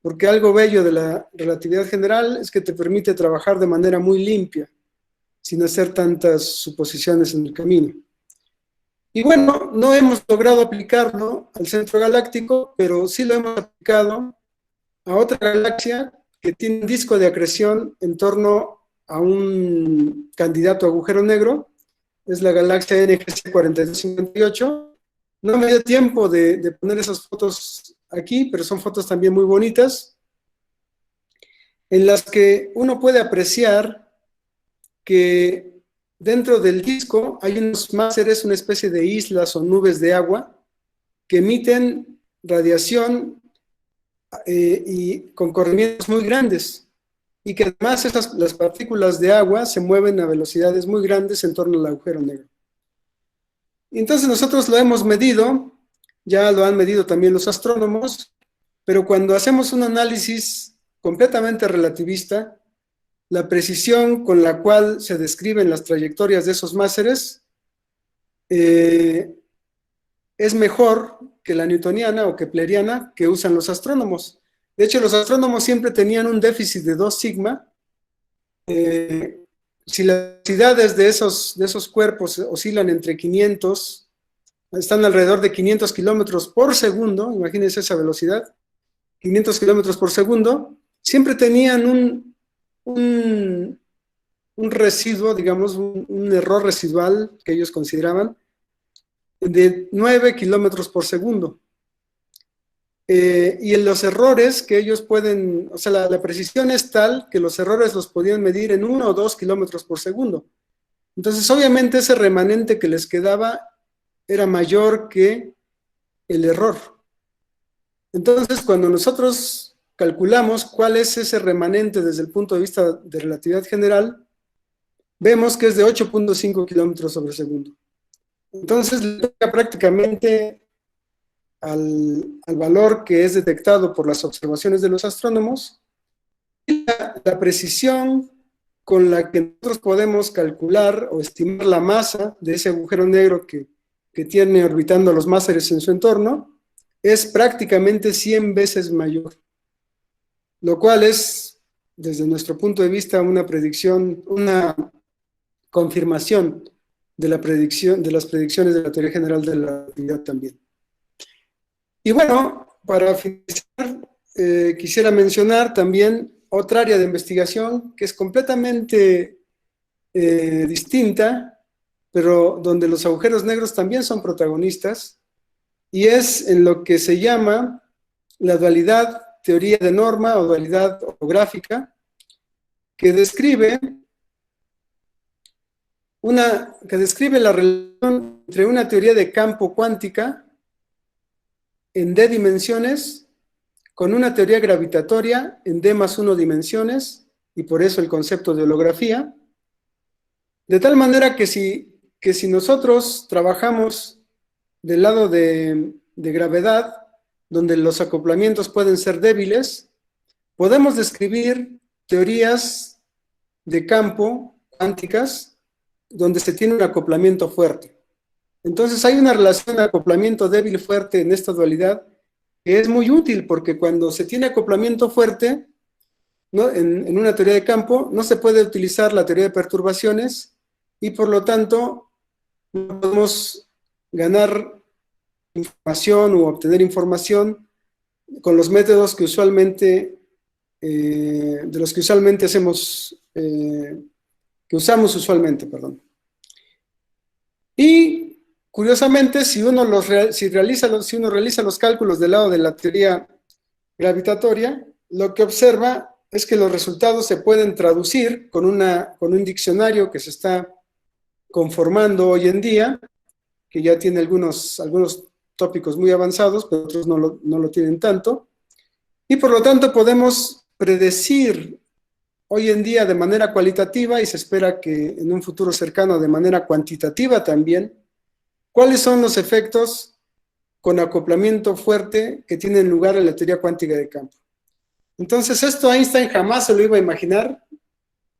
Porque algo bello de la relatividad general es que te permite trabajar de manera muy limpia, sin hacer tantas suposiciones en el camino. Y bueno, no hemos logrado aplicarlo al centro galáctico, pero sí lo hemos aplicado a otra galaxia que tiene un disco de acreción en torno a un candidato agujero negro. Es la galaxia NGC 4258. No me dio tiempo de poner esas fotos aquí, pero son fotos también muy bonitas, en las que uno puede apreciar que dentro del disco hay unos máseres, una especie de islas o nubes de agua, que emiten radiación y con corrimientos muy grandes, y que además las partículas de agua se mueven a velocidades muy grandes en torno al agujero negro. Entonces nosotros lo hemos medido, ya lo han medido también los astrónomos, pero cuando hacemos un análisis completamente relativista, la precisión con la cual se describen las trayectorias de esos máseres es mejor que la newtoniana o kepleriana que usan los astrónomos. De hecho, los astrónomos siempre tenían un déficit de 2 sigma. Si las velocidades de esos cuerpos oscilan entre 500, están alrededor de 500 kilómetros por segundo, imagínense esa velocidad, 500 kilómetros por segundo, siempre tenían un residuo, digamos, un error residual que ellos consideraban de 9 kilómetros por segundo. Y en los errores que ellos pueden, o sea, la precisión es tal que los errores los podían medir en 1 o 2 kilómetros por segundo. Entonces, obviamente, ese remanente que les quedaba era mayor que el error. Entonces, cuando nosotros calculamos cuál es ese remanente desde el punto de vista de relatividad general, vemos que es de 8.5 kilómetros sobre segundo. Entonces, le toca prácticamente al valor que es detectado por las observaciones de los astrónomos, y la precisión con la que nosotros podemos calcular o estimar la masa de ese agujero negro que tiene orbitando los máseres en su entorno es prácticamente 100 veces mayor, lo cual es, desde nuestro punto de vista, una predicción, una confirmación de las predicciones de la teoría general de la relatividad también. Y bueno, para finalizar, quisiera mencionar también otra área de investigación que es completamente distinta, pero donde los agujeros negros también son protagonistas, y es en lo que se llama la dualidad teoría de norma o dualidad holográfica, que describe la relación entre una teoría de campo cuántica en D dimensiones con una teoría gravitatoria en D más 1 dimensiones, y por eso el concepto de holografía, de tal manera que si nosotros trabajamos del lado de gravedad, donde los acoplamientos pueden ser débiles, podemos describir teorías de campo cuánticas donde se tiene un acoplamiento fuerte. Entonces hay una relación de acoplamiento débil-fuerte en esta dualidad que es muy útil, porque cuando se tiene acoplamiento fuerte, ¿no?, en una teoría de campo, no se puede utilizar la teoría de perturbaciones y por lo tanto no podemos ganar información u obtener información con los métodos que usualmente, de los que usualmente que usamos usualmente, perdón. Y curiosamente, si uno realiza los cálculos del lado de la teoría gravitatoria, lo que observa es que los resultados se pueden traducir con un diccionario que se está conformando hoy en día, que ya tiene algunos tópicos muy avanzados, pero otros no lo tienen tanto, y por lo tanto podemos predecir hoy en día de manera cualitativa, y se espera que en un futuro cercano de manera cuantitativa también, cuáles son los efectos con acoplamiento fuerte que tienen lugar en la teoría cuántica de campo. Entonces esto Einstein jamás se lo iba a imaginar,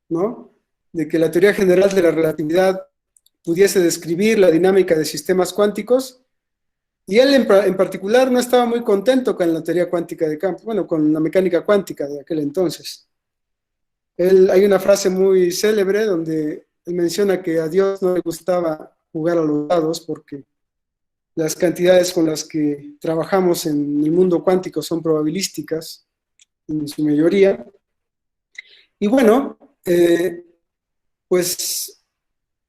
¿no?, de que la teoría general de la relatividad pudiese describir la dinámica de sistemas cuánticos, y él en particular no estaba muy contento con la teoría cuántica de campo, bueno, con la mecánica cuántica de aquel entonces. Hay una frase muy célebre donde él menciona que a Dios no le gustaba jugar a los dados porque las cantidades con las que trabajamos en el mundo cuántico son probabilísticas en su mayoría. Y bueno, pues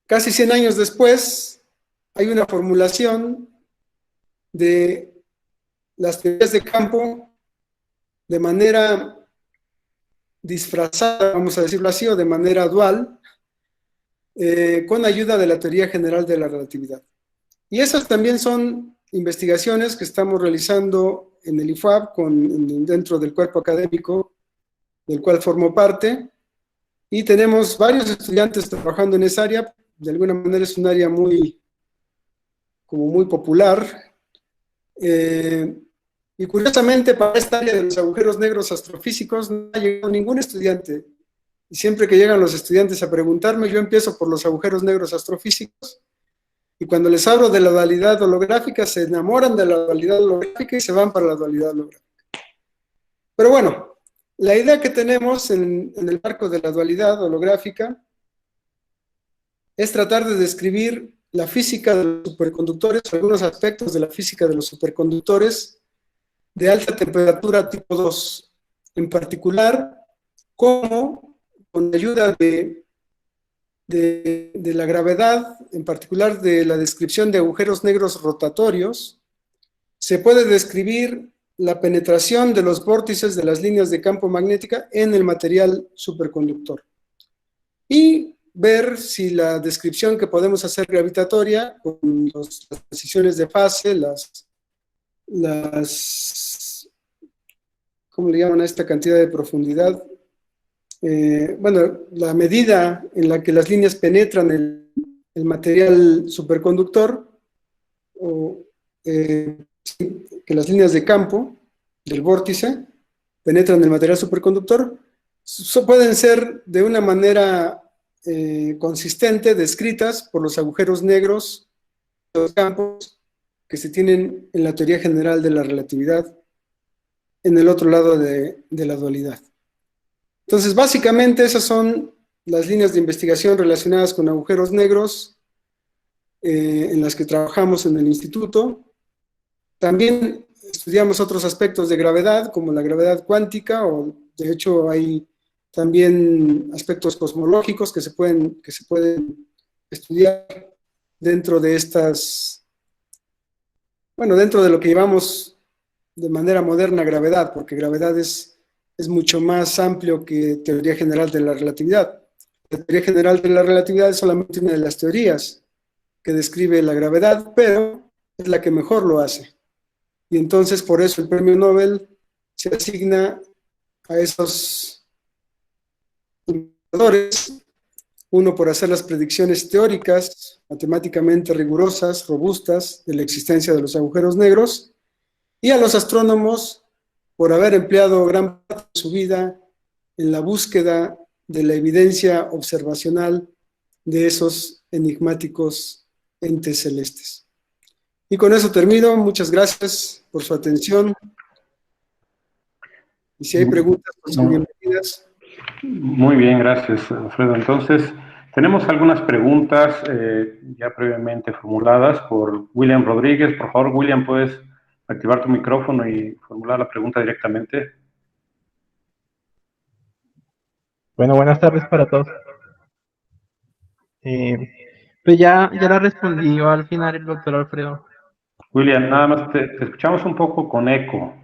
casi 100 años después hay una formulación de las teorías de campo de manera disfrazada, vamos a decirlo así, o de manera dual, con ayuda de la teoría general de la relatividad. Y esas también son investigaciones que estamos realizando en el IFAB dentro del cuerpo académico del cual formo parte, y tenemos varios estudiantes trabajando en esa área. De alguna manera es un área muy popular, y curiosamente para esta área de los agujeros negros astrofísicos no ha llegado ningún estudiante, y siempre que llegan los estudiantes a preguntarme, yo empiezo por los agujeros negros astrofísicos, y cuando les hablo de la dualidad holográfica se enamoran de la dualidad holográfica y se van para la dualidad holográfica. Pero bueno, la idea que tenemos en el marco de la dualidad holográfica es tratar de describir la física de los superconductores, algunos aspectos de la física de los superconductores de alta temperatura tipo 2, en particular, cómo con ayuda de la gravedad, en particular de la descripción de agujeros negros rotatorios, se puede describir la penetración de los vórtices de las líneas de campo magnética en el material superconductor. Y ver si la descripción que podemos hacer gravitatoria, con las decisiones de fase, ¿cómo le llaman a esta cantidad de profundidad? Bueno, la medida en la que las líneas penetran el material superconductor, o que las líneas de campo del vórtice penetran el material superconductor, pueden ser de una manera consistente descritas por los agujeros negros, los campos que se tienen en la teoría general de la relatividad en el otro lado de la dualidad. Entonces, básicamente esas son las líneas de investigación relacionadas con agujeros negros en las que trabajamos en el instituto. También estudiamos otros aspectos de gravedad, como la gravedad cuántica, o de hecho hay también aspectos cosmológicos que se pueden estudiar dentro de estas, bueno, dentro de lo que llevamos de manera moderna gravedad, porque gravedad es mucho más amplio que teoría general de la relatividad. La teoría general de la relatividad es solamente una de las teorías que describe la gravedad, pero es la que mejor lo hace. Y entonces por eso el premio Nobel se asigna a esos investigadores, uno por hacer las predicciones teóricas, matemáticamente rigurosas, robustas, de la existencia de los agujeros negros, y a los astrónomos por haber empleado gran parte de su vida en la búsqueda de la evidencia observacional de esos enigmáticos entes celestes. Y con eso termino. Muchas gracias por su atención. Y si hay preguntas, pues son bienvenidas. Muy bien, gracias, Alfredo. Entonces, tenemos algunas preguntas ya previamente formuladas por William Rodríguez. Por favor, William, ¿puedes activar tu micrófono y formular la pregunta directamente? Bueno, buenas tardes para todos. Pues ya la respondió al final el doctor Alfredo. William, nada más te escuchamos un poco con eco.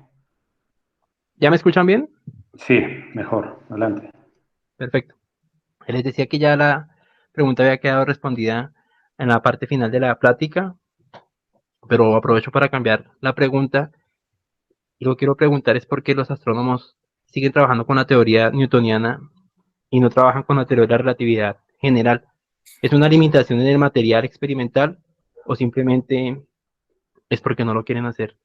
¿Ya me escuchan bien? Sí, mejor. Adelante. Perfecto. Les decía que ya la pregunta había quedado respondida en la parte final de la plática, pero aprovecho para cambiar la pregunta. Y lo que quiero preguntar es por qué los astrónomos siguen trabajando con la teoría newtoniana y no trabajan con la teoría de la relatividad general. ¿Es una limitación en el material experimental o simplemente es porque no lo quieren hacer?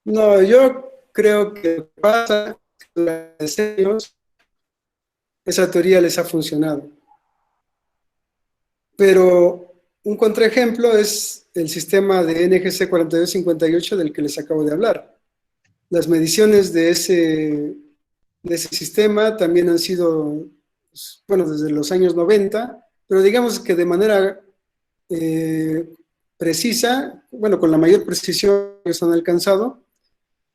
No, yo creo que pasa que esa teoría les ha funcionado. Pero un contraejemplo es el sistema de NGC 4258 del que les acabo de hablar. Las mediciones de ese sistema también han sido, bueno, desde los años 90, pero digamos que de manera precisa, bueno, con la mayor precisión que se han alcanzado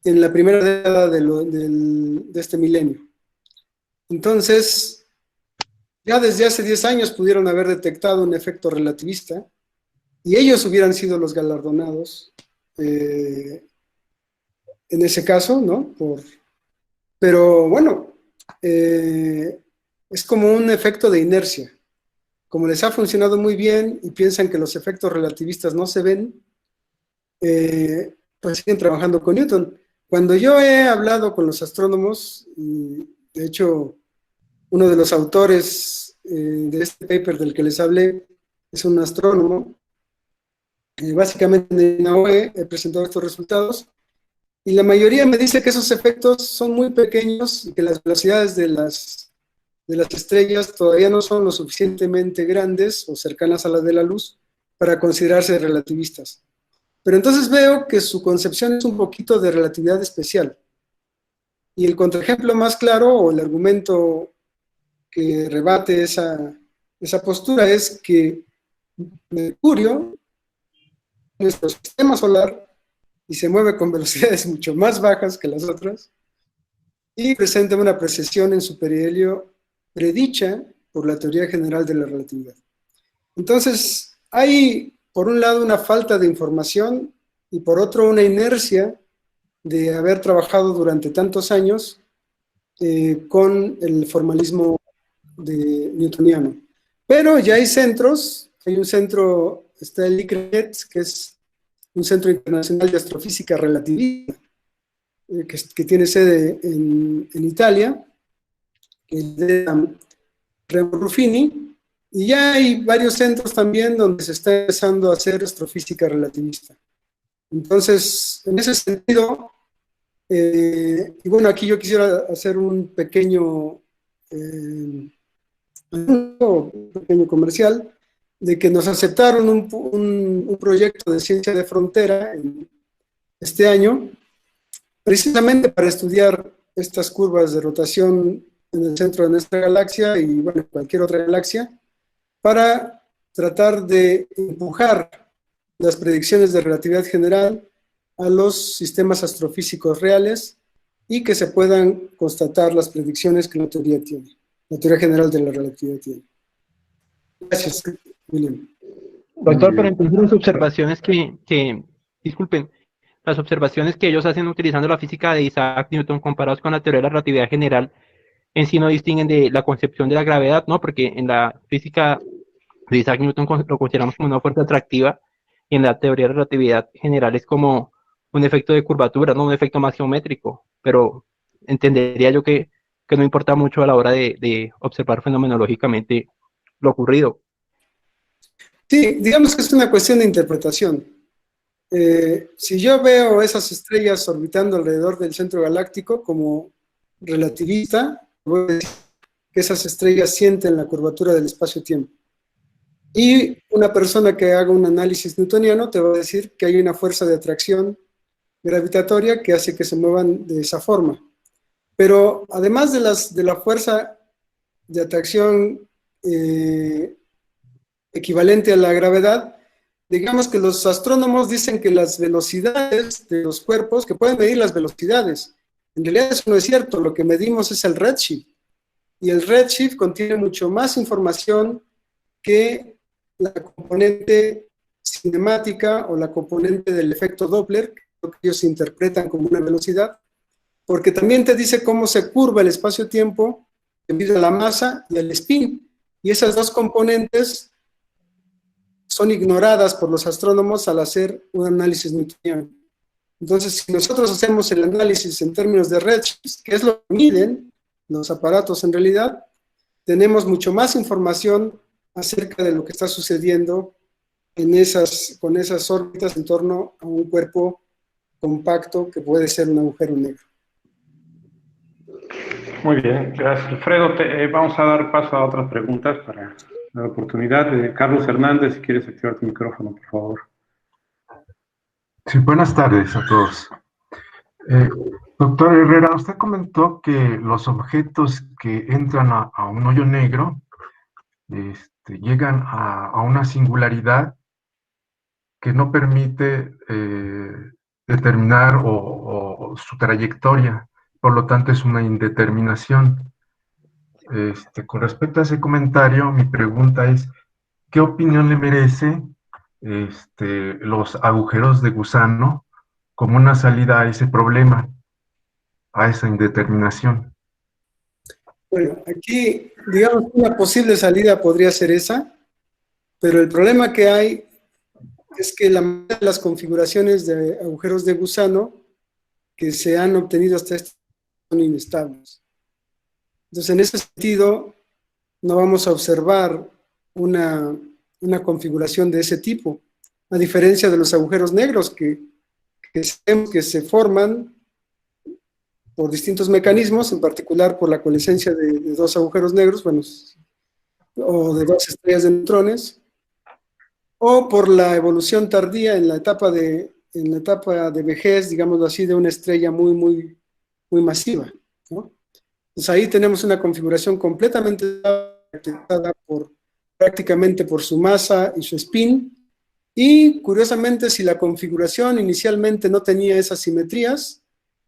en la primera década de este milenio. Entonces, ya desde hace 10 años pudieron haber detectado un efecto relativista y ellos hubieran sido los galardonados en ese caso, ¿no? Pero bueno, es como un efecto de inercia. Como les ha funcionado muy bien y piensan que los efectos relativistas no se ven, pues siguen trabajando con Newton. Cuando yo he hablado con los astrónomos, y de hecho uno de los autores de este paper del que les hablé es un astrónomo, básicamente en la OE he presentado estos resultados, y la mayoría me dice que esos efectos son muy pequeños y que las velocidades de las estrellas todavía no son lo suficientemente grandes o cercanas a las de la luz para considerarse relativistas. Pero entonces veo que su concepción es un poquito de relatividad especial. Y el contraejemplo más claro, o el argumento que rebate esa postura, es que Mercurio, nuestro sistema solar, y se mueve con velocidades mucho más bajas que las otras, y presenta una precesión en su perihelio predicha por la teoría general de la relatividad. Entonces, hay, por un lado, una falta de información, y por otro, una inercia de haber trabajado durante tantos años con el formalismo newtoniano. Pero ya hay centros, hay un centro, está el ICRET, que es un centro internacional de astrofísica relativista, que tiene sede en Italia, que es de Remo Ruffini, y ya hay varios centros también donde se está empezando a hacer astrofísica relativista. Entonces, en ese sentido, y bueno, aquí yo quisiera hacer un pequeño comercial, de que nos aceptaron un proyecto de ciencia de frontera este año, precisamente para estudiar estas curvas de rotación en el centro de nuestra galaxia y bueno, cualquier otra galaxia, para tratar de empujar las predicciones de relatividad general a los sistemas astrofísicos reales y que se puedan constatar las predicciones que la teoría tiene, la teoría general de la relatividad tiene. Gracias, William. Doctor, pero entonces las observaciones disculpen, las observaciones que ellos hacen utilizando la física de Isaac Newton comparados con la teoría de la relatividad general en sí no distinguen de la concepción de la gravedad, ¿no? Porque en la física de Isaac Newton lo consideramos como una fuerza atractiva y en la teoría de la relatividad general es como un efecto de curvatura, ¿no? Un efecto más geométrico, pero entendería yo que no importa mucho a la hora de observar fenomenológicamente lo ocurrido. Sí, digamos que es una cuestión de interpretación. Si yo veo esas estrellas orbitando alrededor del centro galáctico como relativista, voy a decir que esas estrellas sienten la curvatura del espacio-tiempo. Y una persona que haga un análisis newtoniano te va a decir que hay una fuerza de atracción gravitatoria que hace que se muevan de esa forma. Pero además de la fuerza de atracción equivalente a la gravedad, digamos que los astrónomos dicen que las velocidades de los cuerpos, que pueden medir las velocidades, en realidad eso no es cierto, lo que medimos es el redshift, y el redshift contiene mucho más información que la componente cinemática o la componente del efecto Doppler, que ellos interpretan como una velocidad, porque también te dice cómo se curva el espacio-tiempo debido a la masa y al spin, y esas dos componentes son ignoradas por los astrónomos al hacer un análisis newtoniano. Entonces, si nosotros hacemos el análisis en términos de redshift, que es lo que miden los aparatos en realidad, tenemos mucho más información acerca de lo que está sucediendo con esas órbitas en torno a un cuerpo compacto que puede ser un agujero negro. Muy bien, gracias, Alfredo. Vamos a dar paso a otras preguntas para la oportunidad de Carlos Hernández. Si quieres activar tu micrófono, por favor. Sí, buenas tardes a todos. Doctor Herrera, usted comentó que los objetos que entran a un hoyo negro llegan a una singularidad que no permite determinar su trayectoria, por lo tanto es una indeterminación. Con respecto a ese comentario, mi pregunta es, ¿qué opinión le merece los agujeros de gusano como una salida a ese problema, a esa indeterminación? Bueno, aquí, digamos, una posible salida podría ser esa, pero el problema que hay es que la mayoría de las configuraciones de agujeros de gusano que se han obtenido hasta este son inestables. Entonces, en ese sentido, no vamos a observar una configuración de ese tipo, a diferencia de los agujeros negros que se forman por distintos mecanismos, en particular por la coalescencia de dos agujeros negros, bueno, o de dos estrellas de neutrones, o por la evolución tardía en la etapa de vejez, digámoslo así, de una estrella muy masiva, ¿no? Entonces ahí tenemos una configuración completamente afectada prácticamente por su masa y su spin, y curiosamente si la configuración inicialmente no tenía esas simetrías,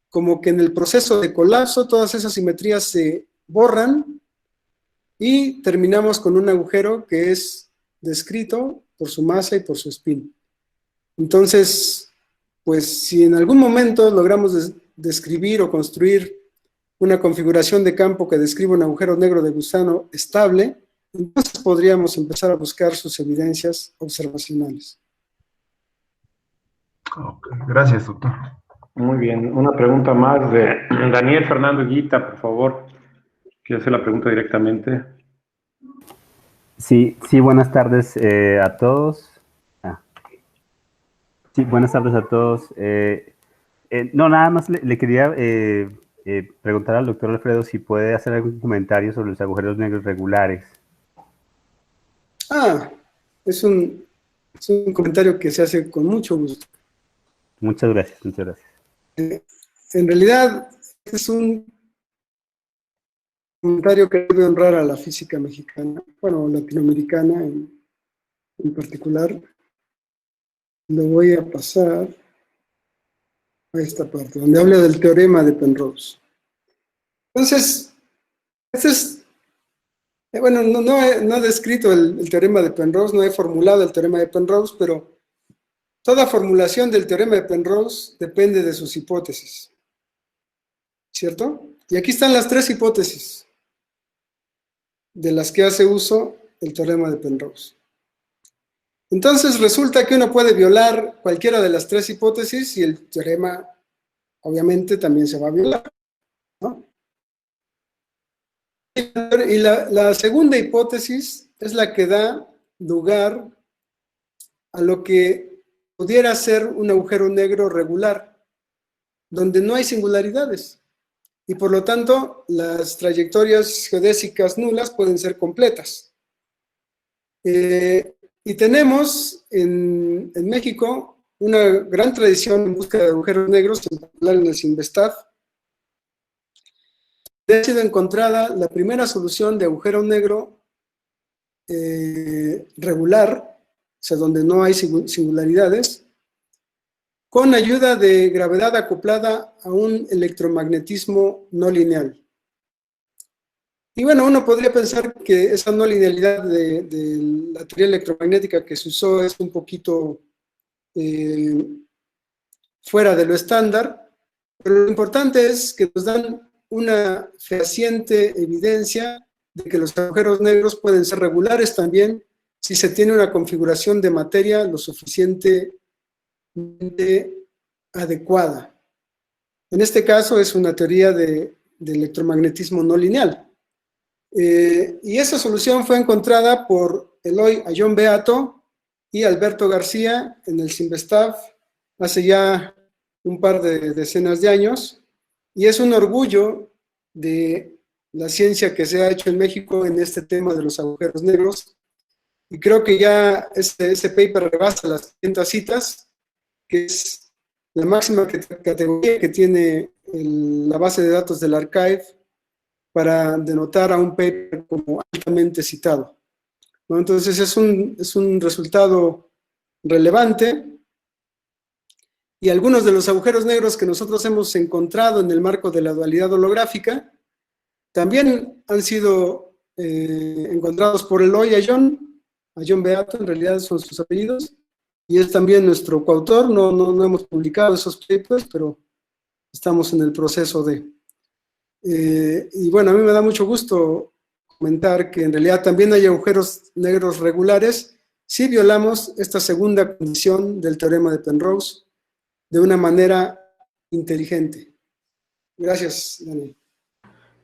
como que en el proceso de colapso todas esas simetrías se borran y terminamos con un agujero que es descrito por su masa y por su spin. Entonces, pues si en algún momento logramos describir o construir una configuración de campo que describa un agujero negro de gusano estable, entonces podríamos empezar a buscar sus evidencias observacionales. Okay. Gracias, doctor. Muy bien, una pregunta más de Daniel Fernando Guita, por favor. ¿Quiere hacer la pregunta directamente? Sí, buenas tardes a todos. Sí, buenas tardes a todos. No, nada más le quería preguntar al doctor Alfredo si puede hacer algún comentario sobre los agujeros negros regulares. Es un comentario que se hace con mucho gusto. Muchas gracias, muchas gracias. En realidad, es un comentario que debe honrar a la física mexicana, bueno, latinoamericana en particular. Lo voy a pasar a esta parte, donde habla del teorema de Penrose. Entonces, este es, bueno, no he descrito el teorema de Penrose, no he formulado el teorema de Penrose, pero toda formulación del teorema de Penrose depende de sus hipótesis, ¿cierto? Y aquí están las tres hipótesis de las que hace uso el teorema de Penrose. Entonces resulta que uno puede violar cualquiera de las tres hipótesis y el teorema obviamente también se va a violar, ¿no? Y la segunda hipótesis es la que da lugar a lo que pudiera ser un agujero negro regular, donde no hay singularidades, y por lo tanto las trayectorias geodésicas nulas pueden ser completas. Y tenemos en México una gran tradición en búsqueda de agujeros negros, en particular en el CINVESTAF. Ha sido encontrada la primera solución de agujero negro regular, o sea, donde no hay singularidades, con ayuda de gravedad acoplada a un electromagnetismo no lineal. Y bueno, uno podría pensar que esa no linealidad de la teoría electromagnética que se usó es un poquito fuera de lo estándar, pero lo importante es que nos dan una fehaciente evidencia de que los agujeros negros pueden ser regulares también si se tiene una configuración de materia lo suficientemente adecuada. En este caso es una teoría de electromagnetismo no lineal. Y esa solución fue encontrada por Eloy Ayllón Beato y Alberto García en el CINVESTAF hace ya un par de decenas de años, y es un orgullo de la ciencia que se ha hecho en México en este tema de los agujeros negros, y creo que ya ese paper rebasa las 500 citas, que es la máxima categoría que tiene la base de datos del archive para denotar a un paper como altamente citado, ¿no? Entonces es un resultado relevante, y algunos de los agujeros negros que nosotros hemos encontrado en el marco de la dualidad holográfica también han sido encontrados por Eloy Ayllón Beato, en realidad son sus apellidos, y es también nuestro coautor. No hemos publicado esos papers, pero estamos en el proceso de... y bueno, a mí me da mucho gusto comentar que en realidad también hay agujeros negros regulares si violamos esta segunda condición del teorema de Penrose de una manera inteligente. Gracias, Daniel.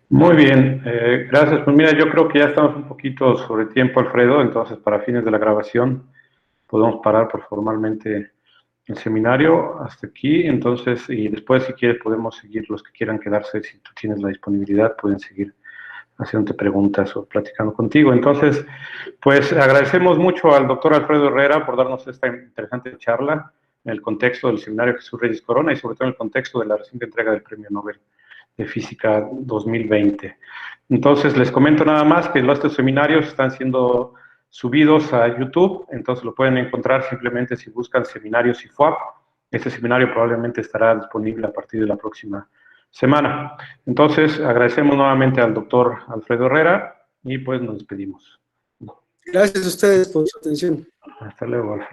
Muy bien, gracias. Pues mira, yo creo que ya estamos un poquito sobre tiempo, Alfredo, entonces para fines de la grabación podemos parar por formalmente el seminario hasta aquí. Entonces, y después si quieres podemos seguir, los que quieran quedarse, si tú tienes la disponibilidad, pueden seguir haciéndote preguntas o platicando contigo. Entonces, pues agradecemos mucho al doctor Alfredo Herrera por darnos esta interesante charla en el contexto del seminario Jesús Reyes Corona y sobre todo en el contexto de la reciente entrega del Premio Nobel de Física 2020. Entonces, les comento nada más que estos seminarios están siendo subidos a YouTube, entonces lo pueden encontrar simplemente si buscan Seminarios IFOAP. Este seminario probablemente estará disponible a partir de la próxima semana. Entonces, agradecemos nuevamente al doctor Alfredo Herrera y pues nos despedimos. Gracias a ustedes por su atención. Hasta luego, Alfredo.